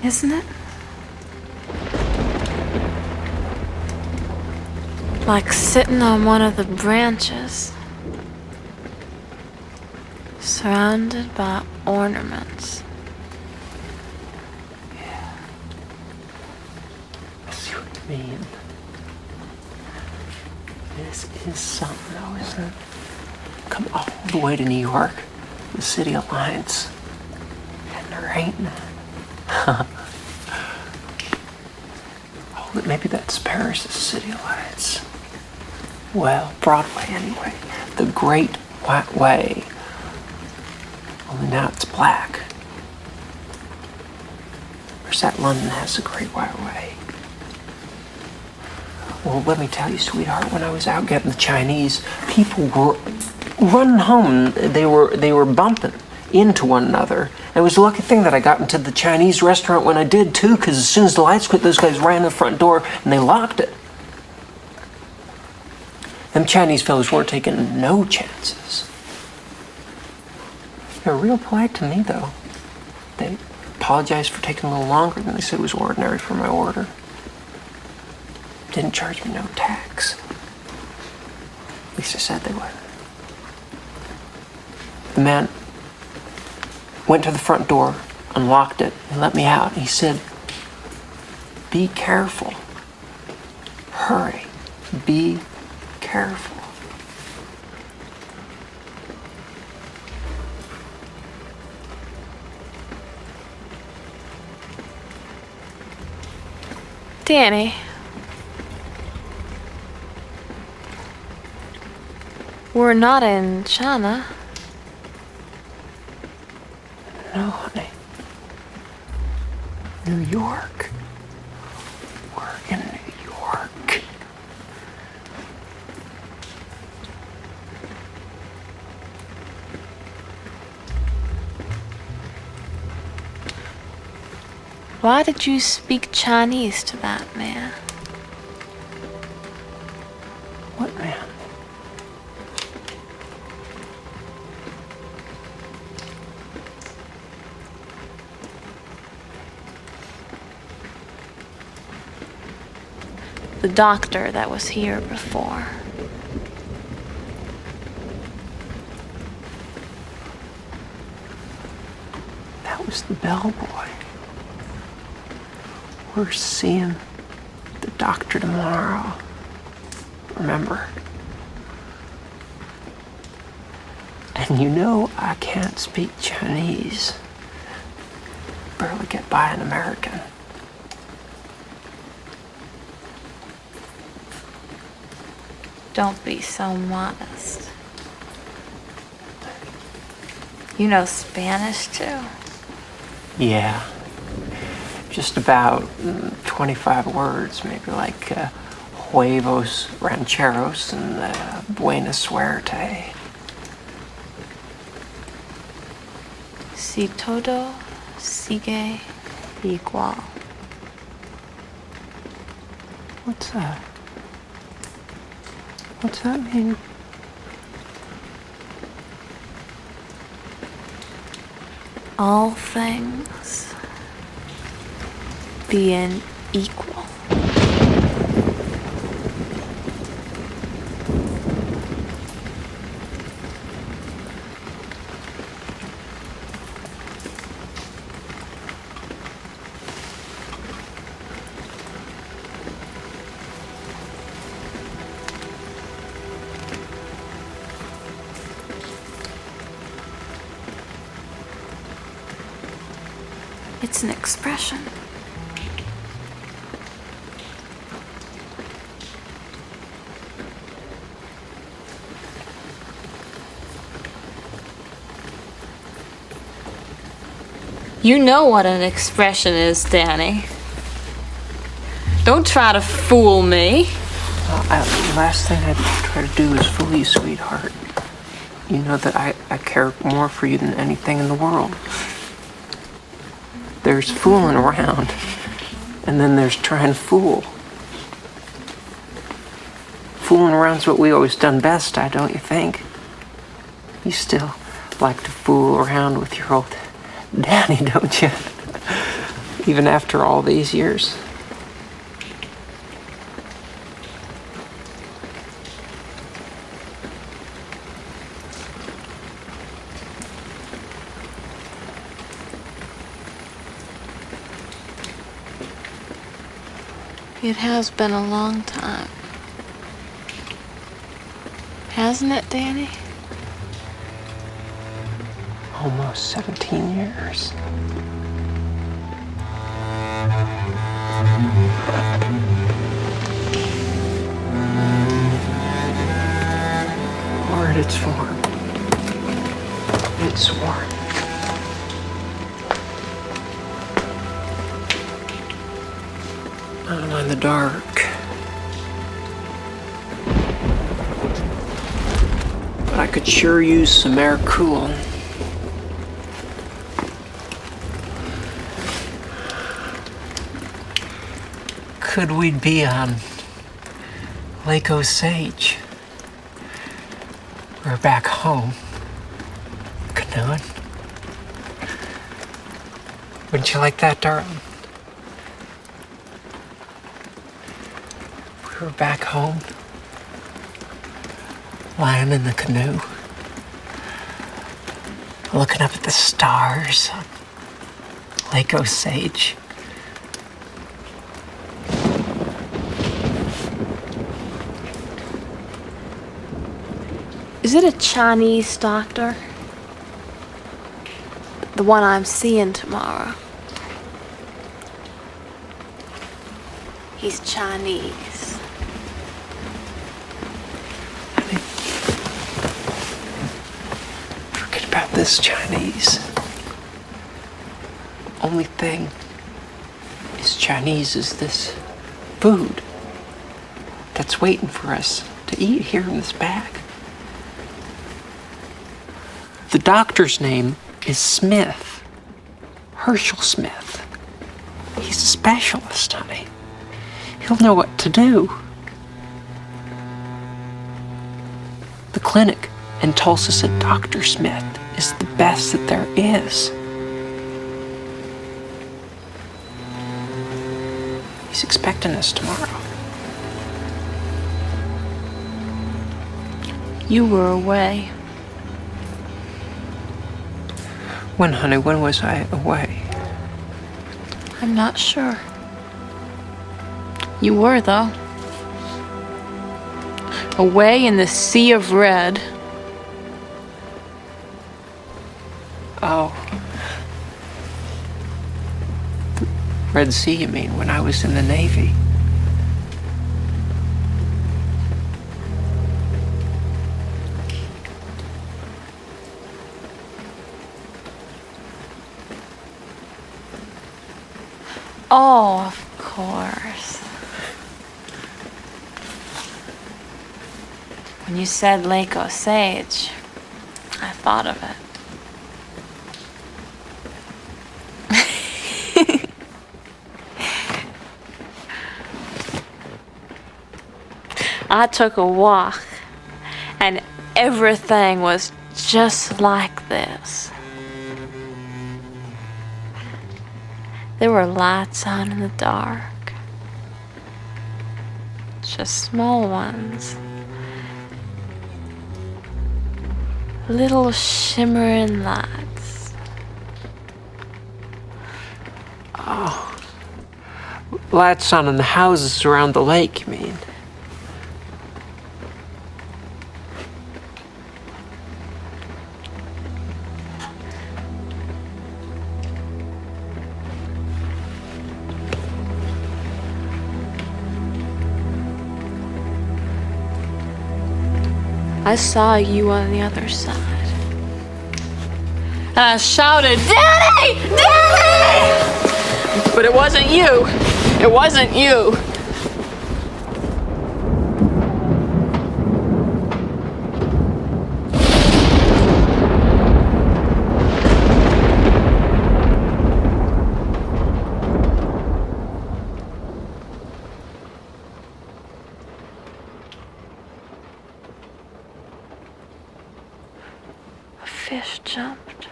isn't it? Like sitting on one of the branches, surrounded by ornaments. Yeah. I see what you mean. This is something, though, isn't it? Come all the way to New York, the City Alliance, and there ain't none. Oh, but maybe that's Paris' City Alliance. Well, Broadway anyway. The Great White Way. Only now it's black. Or is that London has the Great White Way? Well, let me tell you, sweetheart, when I was out getting the Chinese, people were running home. They were bumping into one another. And it was a lucky thing that I got into the Chinese restaurant when I did, too, because as soon as the lights quit, those guys ran to the front door and they locked it. Them Chinese fellows weren't taking no chances. They were real polite to me, though. They apologized for taking a little longer than they said was ordinary for my order. Didn't charge me no tax. At least I said they would. The man went to the front door, unlocked it, and let me out. He said, "Be careful. Hurry. Be careful." Danny. We're not in China. No, honey. New York. We're in New York. Why did you speak Chinese to that man? What man? The doctor that was here before. That was the bellboy. We're seeing the doctor tomorrow. Remember? And you know I can't speak Chinese. Barely get by an American. Don't be so modest. You know Spanish too? Yeah. Just about 25 words, maybe like huevos rancheros and buena suerte. Si todo sigue igual. What's that? What's that mean? All things being equal. It's an expression. You know what an expression is, Danny. Don't try to fool me. Last thing I'd try to do is fool you, sweetheart. You know that I care more for you than anything in the world. There's fooling around, and then there's trying to fool. Fooling around's what we always done best, don't you think? You still like to fool around with your old Danny, don't you? Even after all these years. It has been a long time. Hasn't it, Danny? Almost 17 years. Lord, it's warm. It's warm. I don't mind the dark. But I could sure use some air cooling. Could we be on Lake Osage? We're back home. Canoeing. Wouldn't you like that, darling? We were back home, lying in the canoe, looking up at the stars on Lake Osage. Is it a Chinese doctor? The one I'm seeing tomorrow. He's Chinese. Forget about this Chinese. Only thing is Chinese is this food that's waiting for us to eat here in this bag. The doctor's name is Smith. Herschel Smith. He's a specialist, honey. He'll know what to do. The clinic in Tulsa said Dr. Smith is the best that there is. He's expecting us tomorrow. You were away. When, honey? When was I away? I'm not sure. You were, though. Away in the sea of red. Oh. Red Sea, you mean, when I was in the Navy? Oh, of course. When you said Lake Osage, I thought of it. I took a walk, and everything was just like this. There were lights on in the dark, just small ones, little shimmering lights. Oh. Lights on in the houses around the lake, you mean? I saw you on the other side. And I shouted, "Daddy! Daddy!" But it wasn't you. It wasn't you. A fish jumped.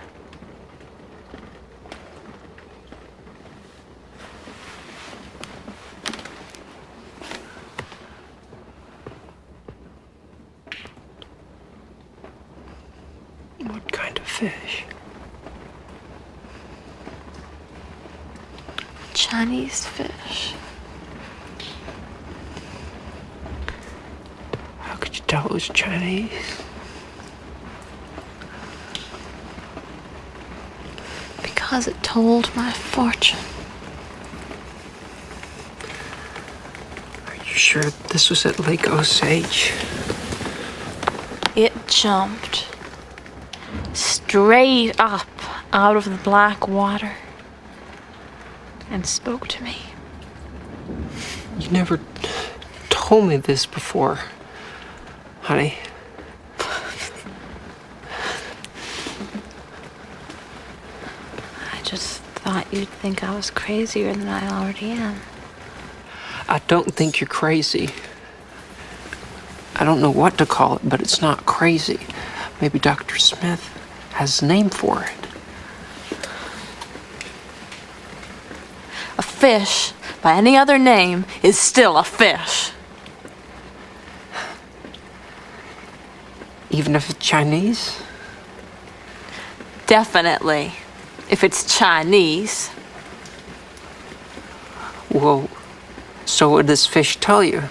What kind of fish? Chinese fish. How could you tell it was Chinese? Because it told my fortune. Are you sure this was at Lake Osage? It jumped straight up out of the black water and spoke to me. You never told me this before, honey. I just thought you'd think I was crazier than I already am. I don't think you're crazy. I don't know what to call it, but it's not crazy. Maybe Dr. Smith has a name for it. A fish, by any other name, is still a fish. Even if it's Chinese? Definitely, if it's Chinese. Well, so what did this fish tell you?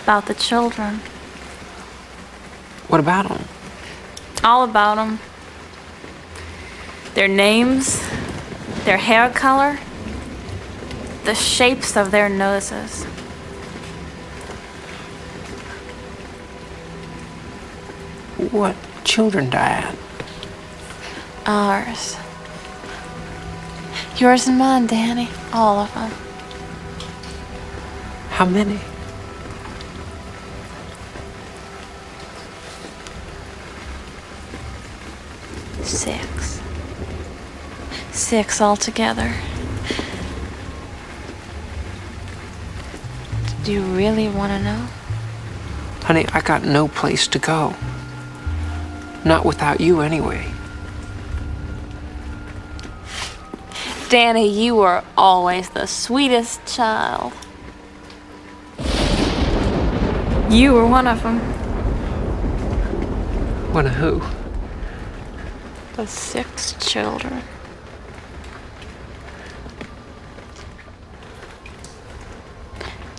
About the children. What about them? All about them. Their names, their hair color, the shapes of their noses. What children died? Ours. Yours and mine, Danny. All of them. How many? Six. 6 altogether. Do you really want to know? Honey, I got no place to go. Not without you, anyway. Danny, you were always the sweetest child. You were one of them. One of who? The 6 children.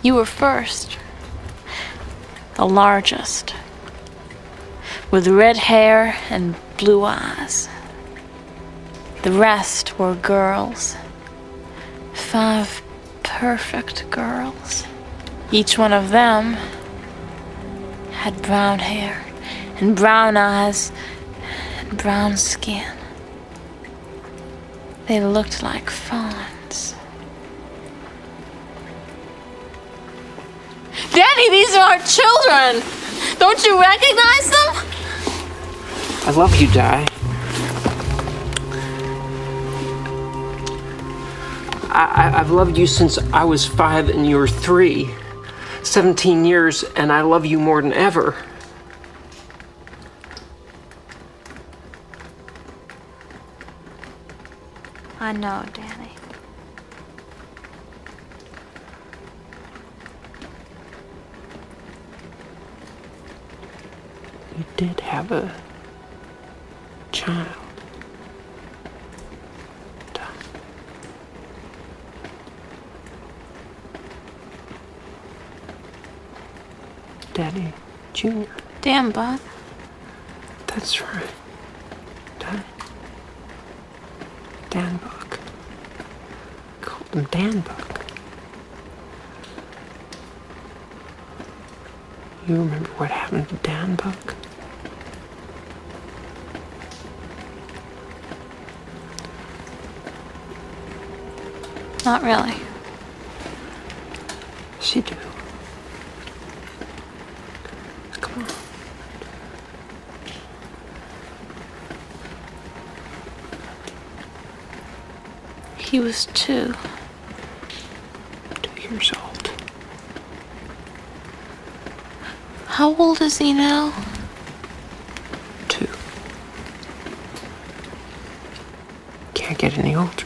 You were first. The largest. With red hair and blue eyes. The rest were girls. 5 perfect girls. Each one of them had brown hair and brown eyes and brown skin. They looked like fawns. Danny, these are our children! Don't you recognize them? I love you, Di. I've loved you since I was 5 and you were 3. 17 years, and I love you more than ever. I know, Danny. You did have a child. Daddy Jr. Damn, Bob. That's right. Dan Buck. Called him Dan Buck. You remember what happened to Dan Buck? Not really. Yes, you do. Come on. He was 2. 2 years old. How old is he now? 2. Can't get any older.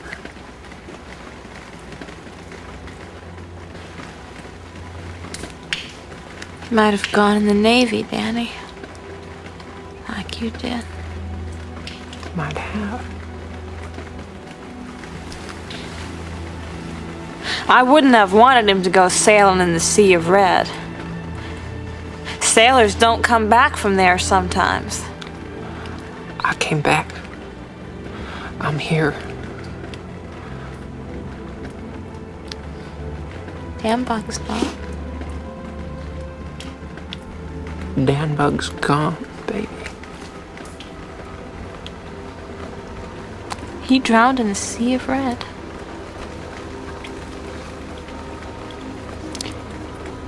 Might have gone in the Navy, Danny. Like you did. Might have. I wouldn't have wanted him to go sailing in the Sea of Red. Sailors don't come back from there sometimes. I came back. I'm here. Dan Buck's not. Dan Buck's gone, baby. He drowned in the Sea of Red.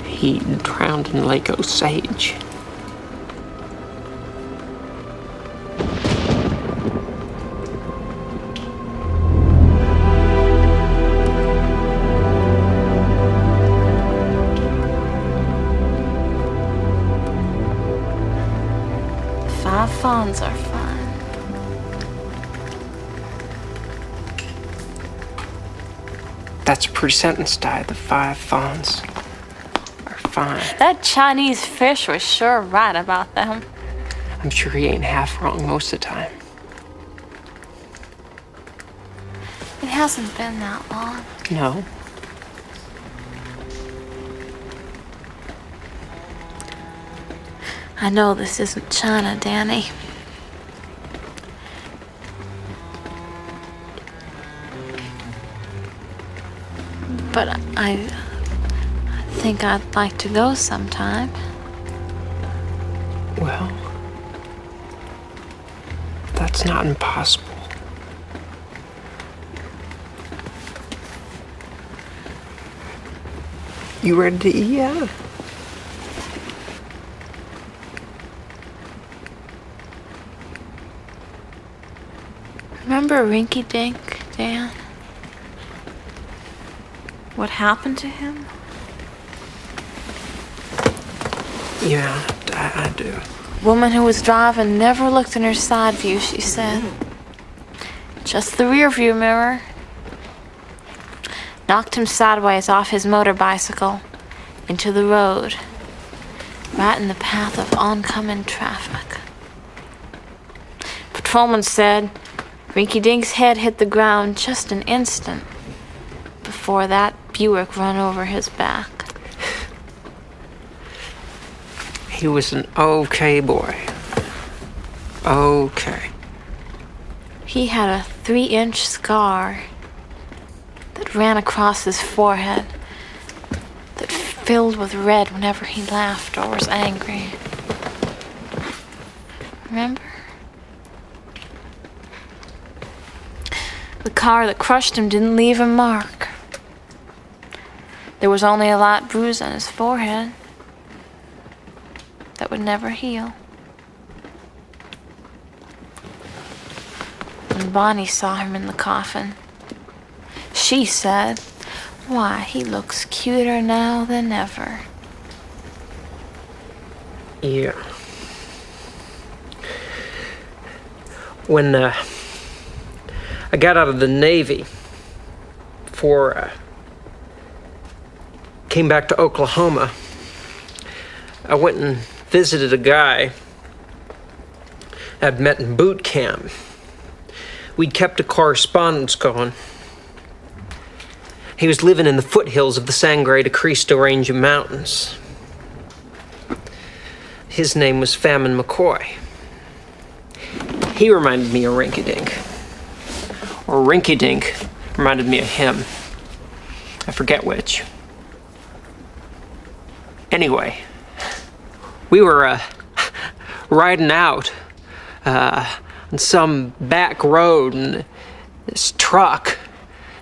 He drowned in Lake Osage. Five fawns are fine. That's a pretty sentence, Di. The 5 fawns are fine. That Chinese fish was sure right about them. I'm sure he ain't half wrong most of the time. It hasn't been that long. No. I know this isn't China, Danny. But I think I'd like to go sometime. Well, that's not impossible. You ready to eat yet? Remember Rinky Dink, Dan? What happened to him? Yeah, I do. Woman who was driving never looked in her side view, she said. Just the rear view mirror. knocked him sideways off his motor bicycle into the road, right in the path of oncoming traffic. Patrolman said Rinky Dink's head hit the ground just an instant before that Buick run over his back. He was an okay boy. Okay. He had a 3-inch scar that ran across his forehead that filled with red whenever he laughed or was angry. Remember? The car that crushed him didn't leave a mark. There was only a light bruise on his forehead that would never heal. When Bonnie saw him in the coffin, she said, "Why, he looks cuter now than ever." Yeah. When I got out of the Navy came back to Oklahoma, I went and visited a guy I'd met in boot camp. We'd kept a correspondence going. He was living in the foothills of the Sangre de Cristo range of mountains. His name was Famine McCoy. He reminded me of Rinky Dink. Or Rinky Dink reminded me of him. I forget which. Anyway, we were riding out on some back road in this truck,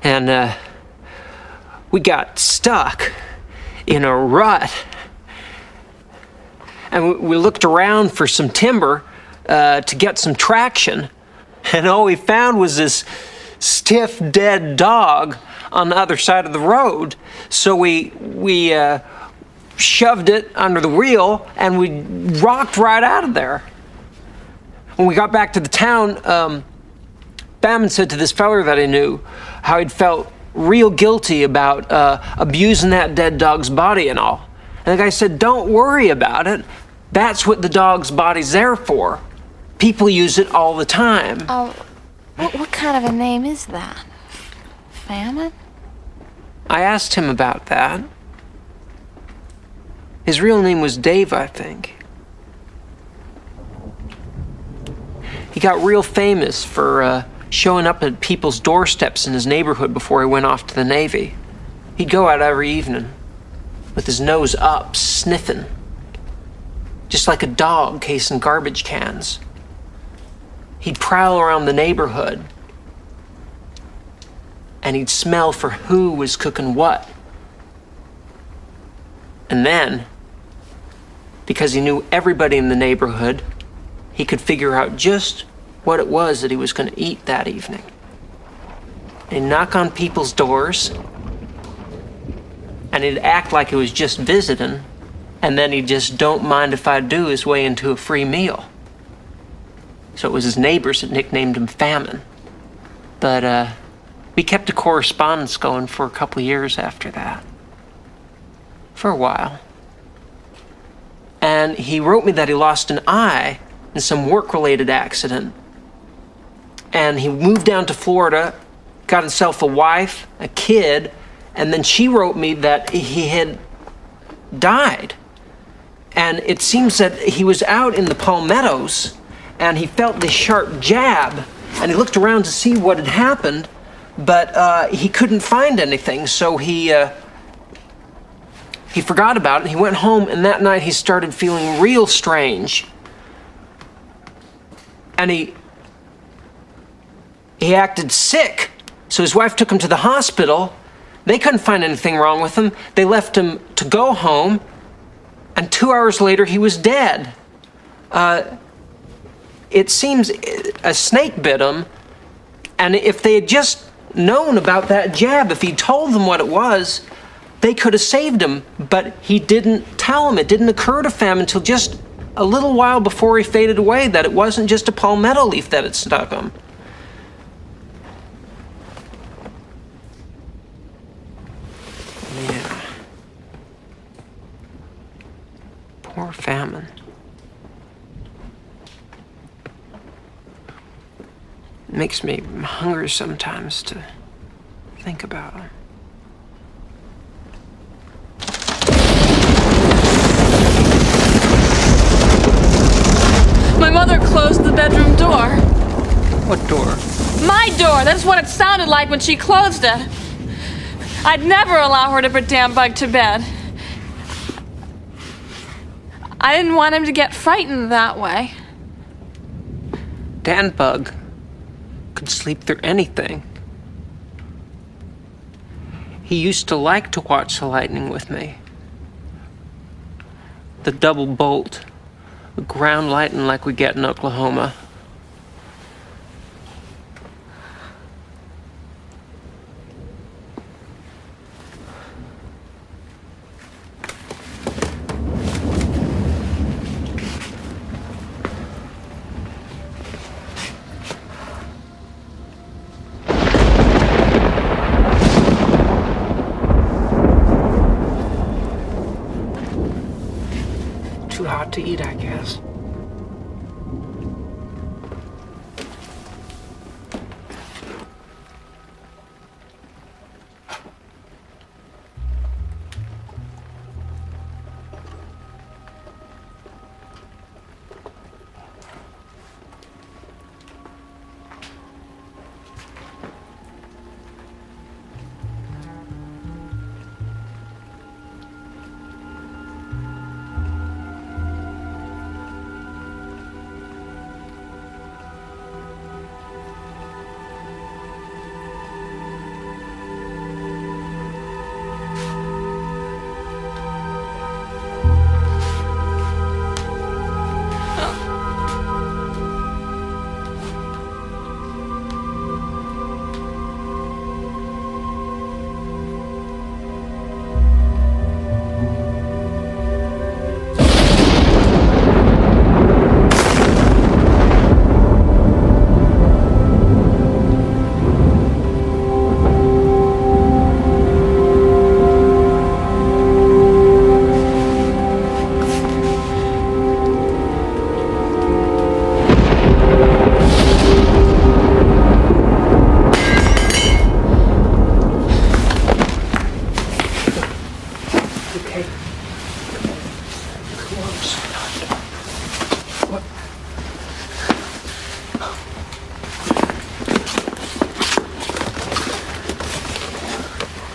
and we got stuck in a rut. And we looked around for some timber to get some traction, and all we found was this stiff, dead dog on the other side of the road. So we shoved it under the wheel, and we rocked right out of there. When we got back to the town, Bamman said to this feller that I knew how he'd felt real guilty about abusing that dead dog's body and all. And the guy said, "Don't worry about it. That's what the dog's body's there for. People use it all the time." Oh, what kind of a name is that? Famine? I asked him about that. His real name was Dave, I think. He got real famous for showing up at people's doorsteps in his neighborhood before he went off to the Navy. He'd go out every evening with his nose up, sniffing, just like a dog casing garbage cans. He'd prowl around the neighborhood, and he'd smell for who was cooking what. And then, because he knew everybody in the neighborhood, he could figure out just what it was that he was going to eat that evening. He'd knock on people's doors, and he'd act like he was just visiting, and then he'd just "don't mind if I do" his way into a free meal. So it was his neighbors that nicknamed him Famine. But we kept a correspondence going for a couple of years after that. For a while. And he wrote me that he lost an eye in some work-related accident. And he moved down to Florida, got himself a wife, a kid, and then she wrote me that he had died. And it seems that he was out in the palmettos, and he felt this sharp jab, and he looked around to see what had happened, but he couldn't find anything, so he forgot about it. He went home, and that night he started feeling real strange. And he acted sick. So his wife took him to the hospital. They couldn't find anything wrong with him. They left him to go home, and 2 hours later he was dead. It seems a snake bit him, and if they had just known about that jab, if he'd told them what it was, they could have saved him, but he didn't tell them. It didn't occur to Fam until just a little while before he faded away that it wasn't just a palmetto leaf that had stuck him. It makes me hungry sometimes to think about him. My mother closed the bedroom door. What door? My door! That's what it sounded like when she closed it. I'd never allow her to put Dan Bug to bed. I didn't want him to get frightened that way. Dan Bug could sleep through anything. He used to like to watch the lightning with me. The double bolt, the ground lightning like we get in Oklahoma. Too hot to eat, I guess.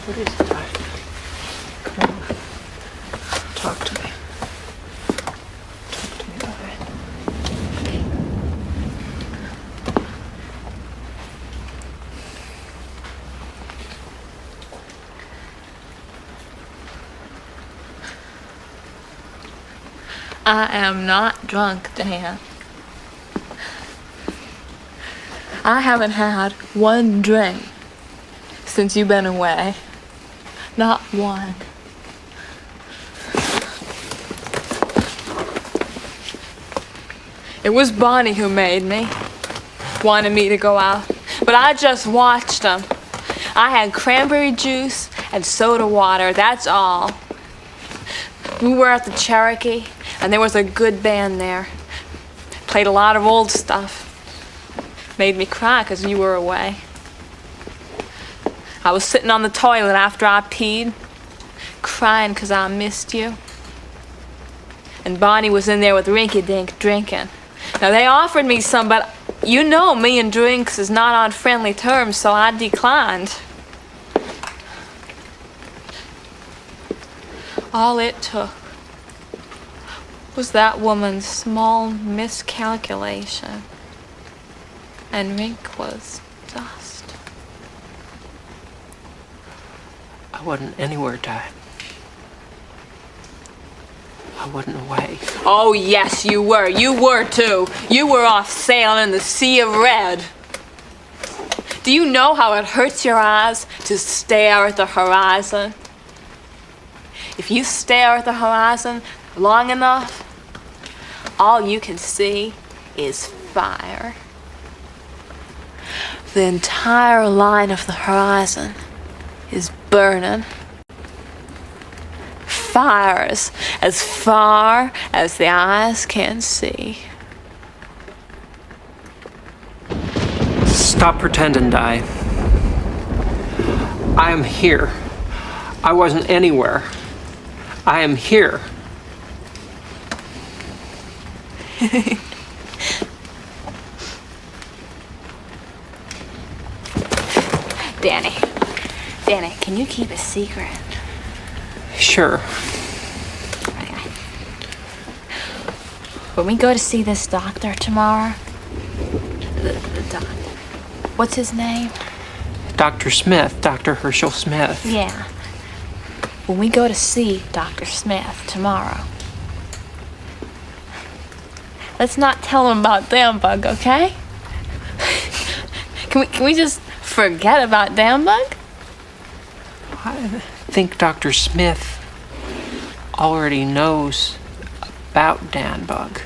What is it, Di? Come on. Talk to me. Talk to me about it. I am not drunk, Dan. I haven't had one drink since you've been away. Not one. It was Bonnie who made me. Wanted me to go out. But I just watched him. I had cranberry juice and soda water, that's all. We were at the Cherokee, and there was a good band there. Played a lot of old stuff. Made me cry because you were away. I was sitting on the toilet after I peed, crying because I missed you. And Bonnie was in there with Rinky Dink drinking. Now, they offered me some, but you know me and drinks is not on friendly terms, so I declined. All it took was that woman's small miscalculation, and Rink was dust. I wasn't anywhere, Di. I wasn't away. Oh, yes, you were. You were, too. You were off sailing in the sea of red. Do you know how it hurts your eyes to stare at the horizon? If you stare at the horizon long enough, all you can see is fire. The entire line of the horizon is burning. Fires as far as the eyes can see. Stop pretending, Di. I am here. I wasn't anywhere. I am here. Danny, can you keep a secret? Sure. When we go to see this doctor tomorrow, what's his name? Dr. Smith, Dr. Herschel Smith. Yeah. When we go to see Dr. Smith tomorrow, let's not tell him about Dambug, okay? Can we just forget about Dambug? I think Dr. Smith already knows about Danbug.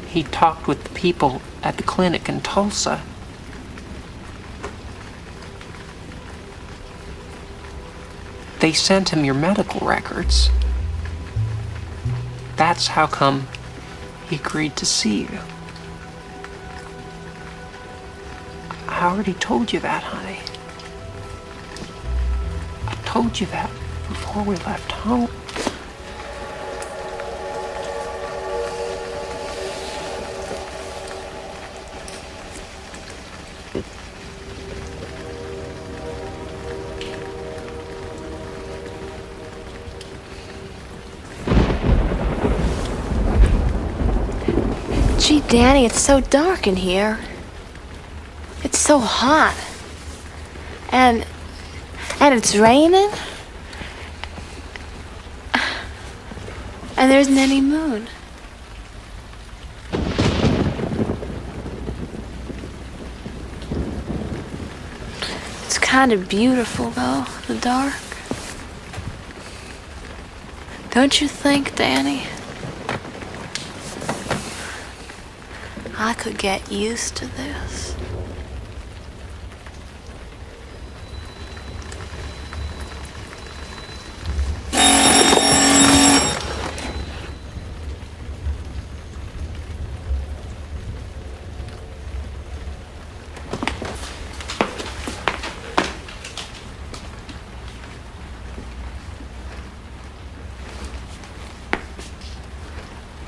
He talked with the people at the clinic in Tulsa. They sent him your medical records. That's how come he agreed to see you. I already told you that, honey. I told you that before we left home. Gee, Danny, it's so dark in here. It's so hot. And it's raining. And there isn't any moon. It's kind of beautiful, though, the dark. Don't you think, Danny? I could get used to this.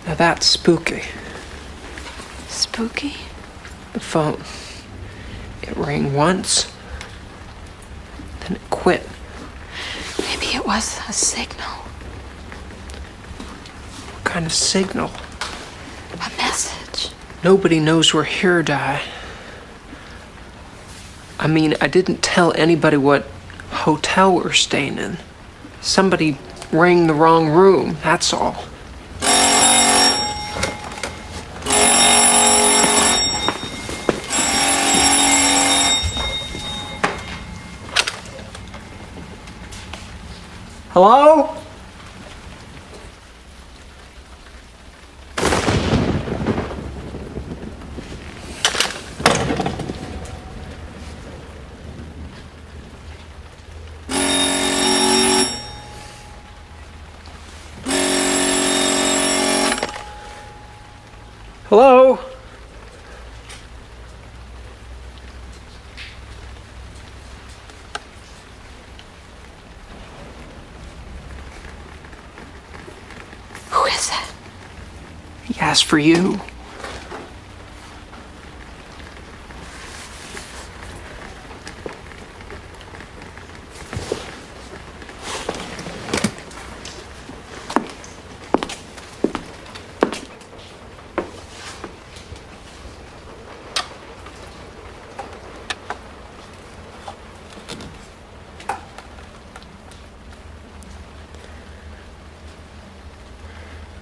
Now that's spooky. Spooky? The phone. It rang once, then it quit. Maybe it was a signal. What kind of signal? A message. Nobody knows we're here, Di. I mean, I didn't tell anybody what hotel we're staying in. Somebody rang the wrong room, that's all. Hello? Hello? Who is it? He asked for you.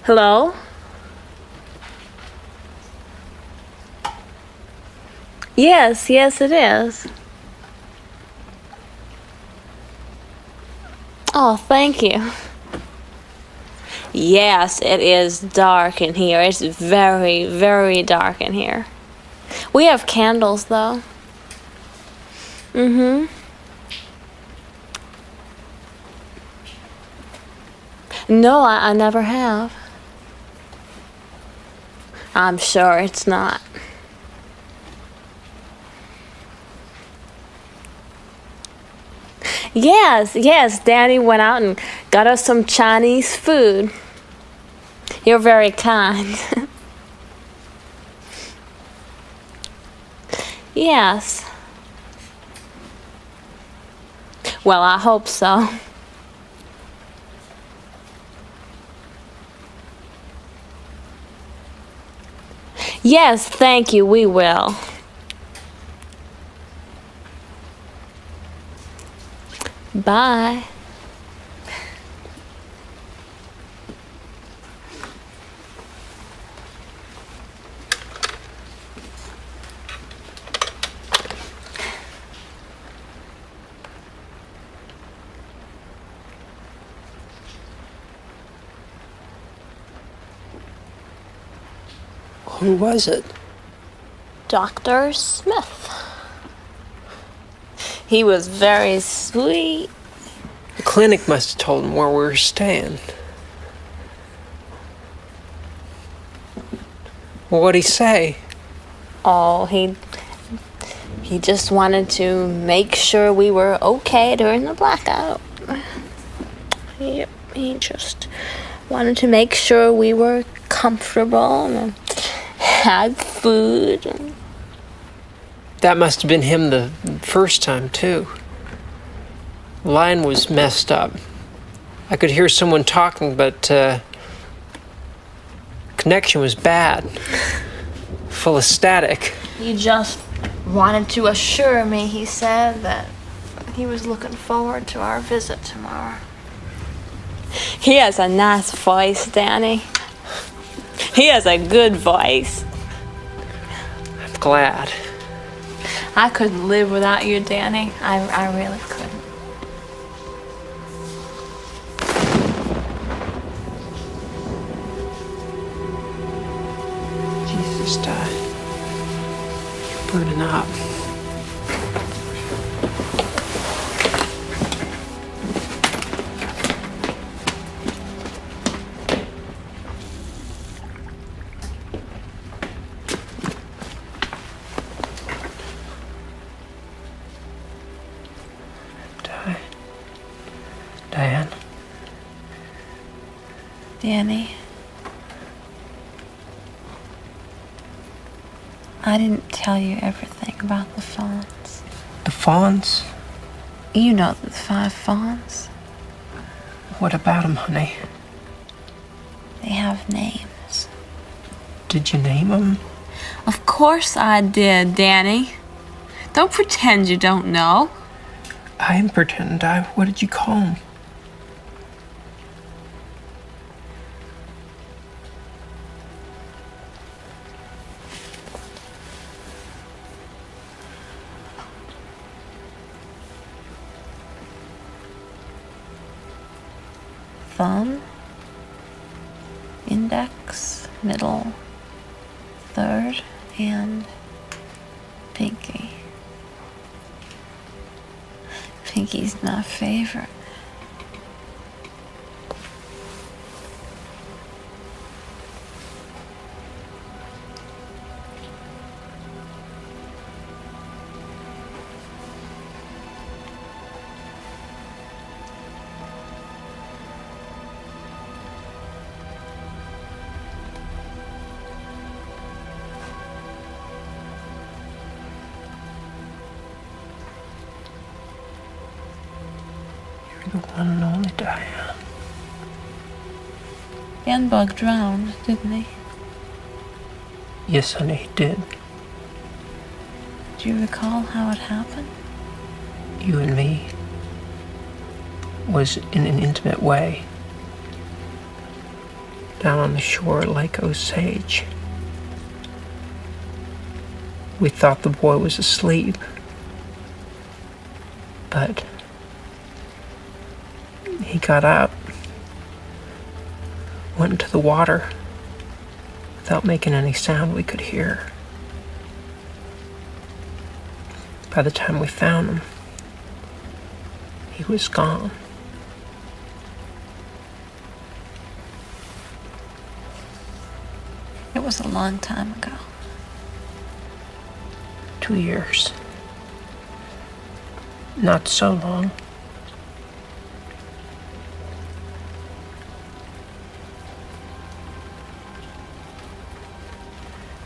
Hello? Yes, it is. Oh, thank you. Yes, it is dark in here. It's very, very dark in here. We have candles, though. Mm-hmm. No, I never have. I'm sure it's not. Yes, Danny went out and got us some Chinese food. You're very kind. Yes. Well, I hope so. Yes, thank you, we will. Bye. Who was it? Dr. Smith. He was very sweet. The clinic must have told him where we were staying. Well, what'd he say? Oh, he just wanted to make sure we were okay during the blackout. He just wanted to make sure we were comfortable and had food. That must have been him the first time, too. The line was messed up. I could hear someone talking, but connection was bad. Full of static. He just wanted to assure me, he said, that he was looking forward to our visit tomorrow. He has a nice voice, Danny. He has a good voice. I'm glad. I couldn't live without you, Danny. I really couldn't. Jesus died. You're burning up. Diane? Danny, I didn't tell you everything about the fawns. The fawns? You know the 5 fawns. What about them, honey? They have names. Did you name them? Of course I did, Danny. Don't pretend you don't know. I didn't pretend. What did you call them? Thumb, index, middle, third, and pinky. Pinky's my favorite. The one and only Diane. Bug drowned, didn't he? Yes, honey, he did. Do you recall how it happened? You and me was in an intimate way. Down on the shore of Lake Osage. We thought the boy was asleep. But he got up, went into the water without making any sound we could hear. By the time we found him, he was gone. It was a long time ago. 2 years. Not so long.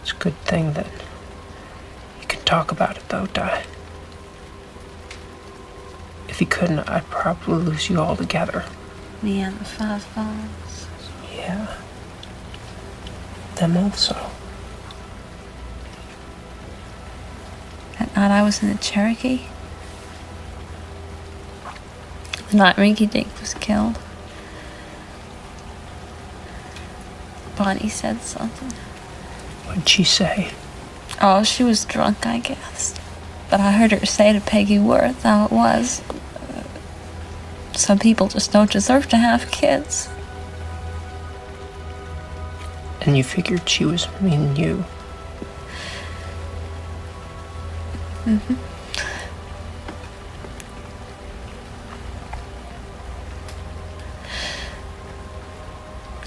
It's a good thing that you can talk about it, though, Di. If you couldn't, I'd probably lose you altogether. Me and the 5 balls. Yeah. Them also. That night I was in the Cherokee. The night Rinky Dink was killed. Bonnie said something. What'd she say? Oh, she was drunk, I guess. But I heard her say to Peggy Worth how it was. Some people just don't deserve to have kids. And you figured she was meaning you. Mm-hmm.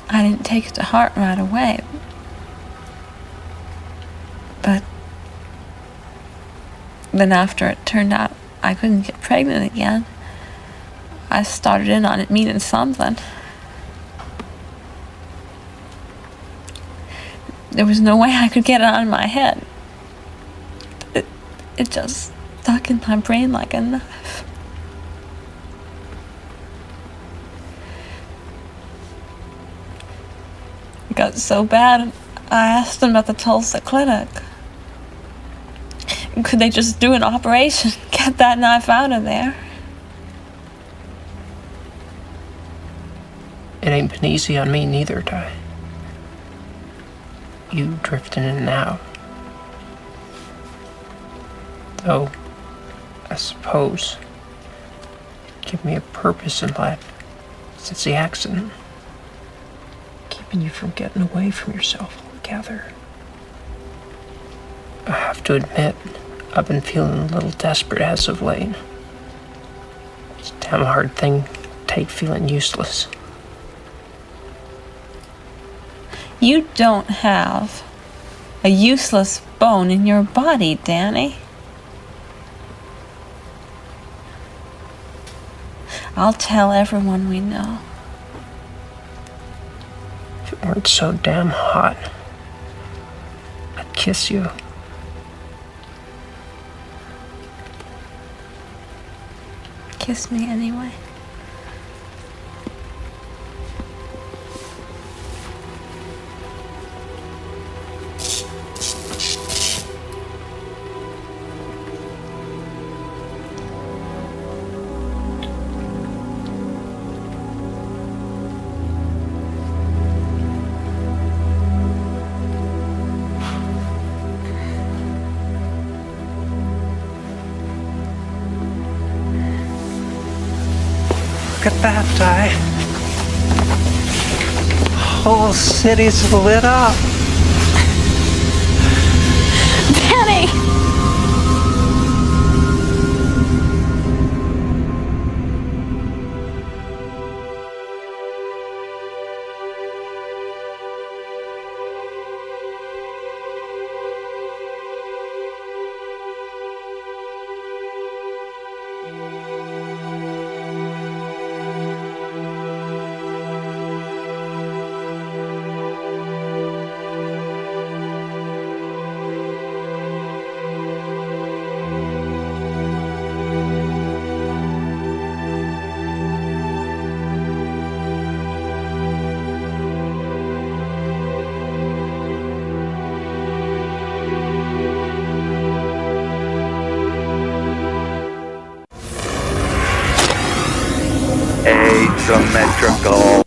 I didn't take it to heart right away. But then after it turned out I couldn't get pregnant again, I started in on it meaning something. There was no way I could get it out of my head. It just stuck in my brain like a knife. It got so bad, I asked them at the Tulsa clinic. Could they just do an operation, get that knife out of there? It ain't been easy on me neither, Di. You drifting in and out. Though, I suppose, give me a purpose in life since the accident. Keeping you from getting away from yourself altogether. I have to admit, I've been feeling a little desperate as of late. It's a damn hard thing to take feeling useless. You don't have a useless bone in your body, Danny. I'll tell everyone we know. If it weren't so damn hot, I'd kiss you. Kiss me anyway. Look at that, Di. Whole city's lit up. Danny! Asymmetrical.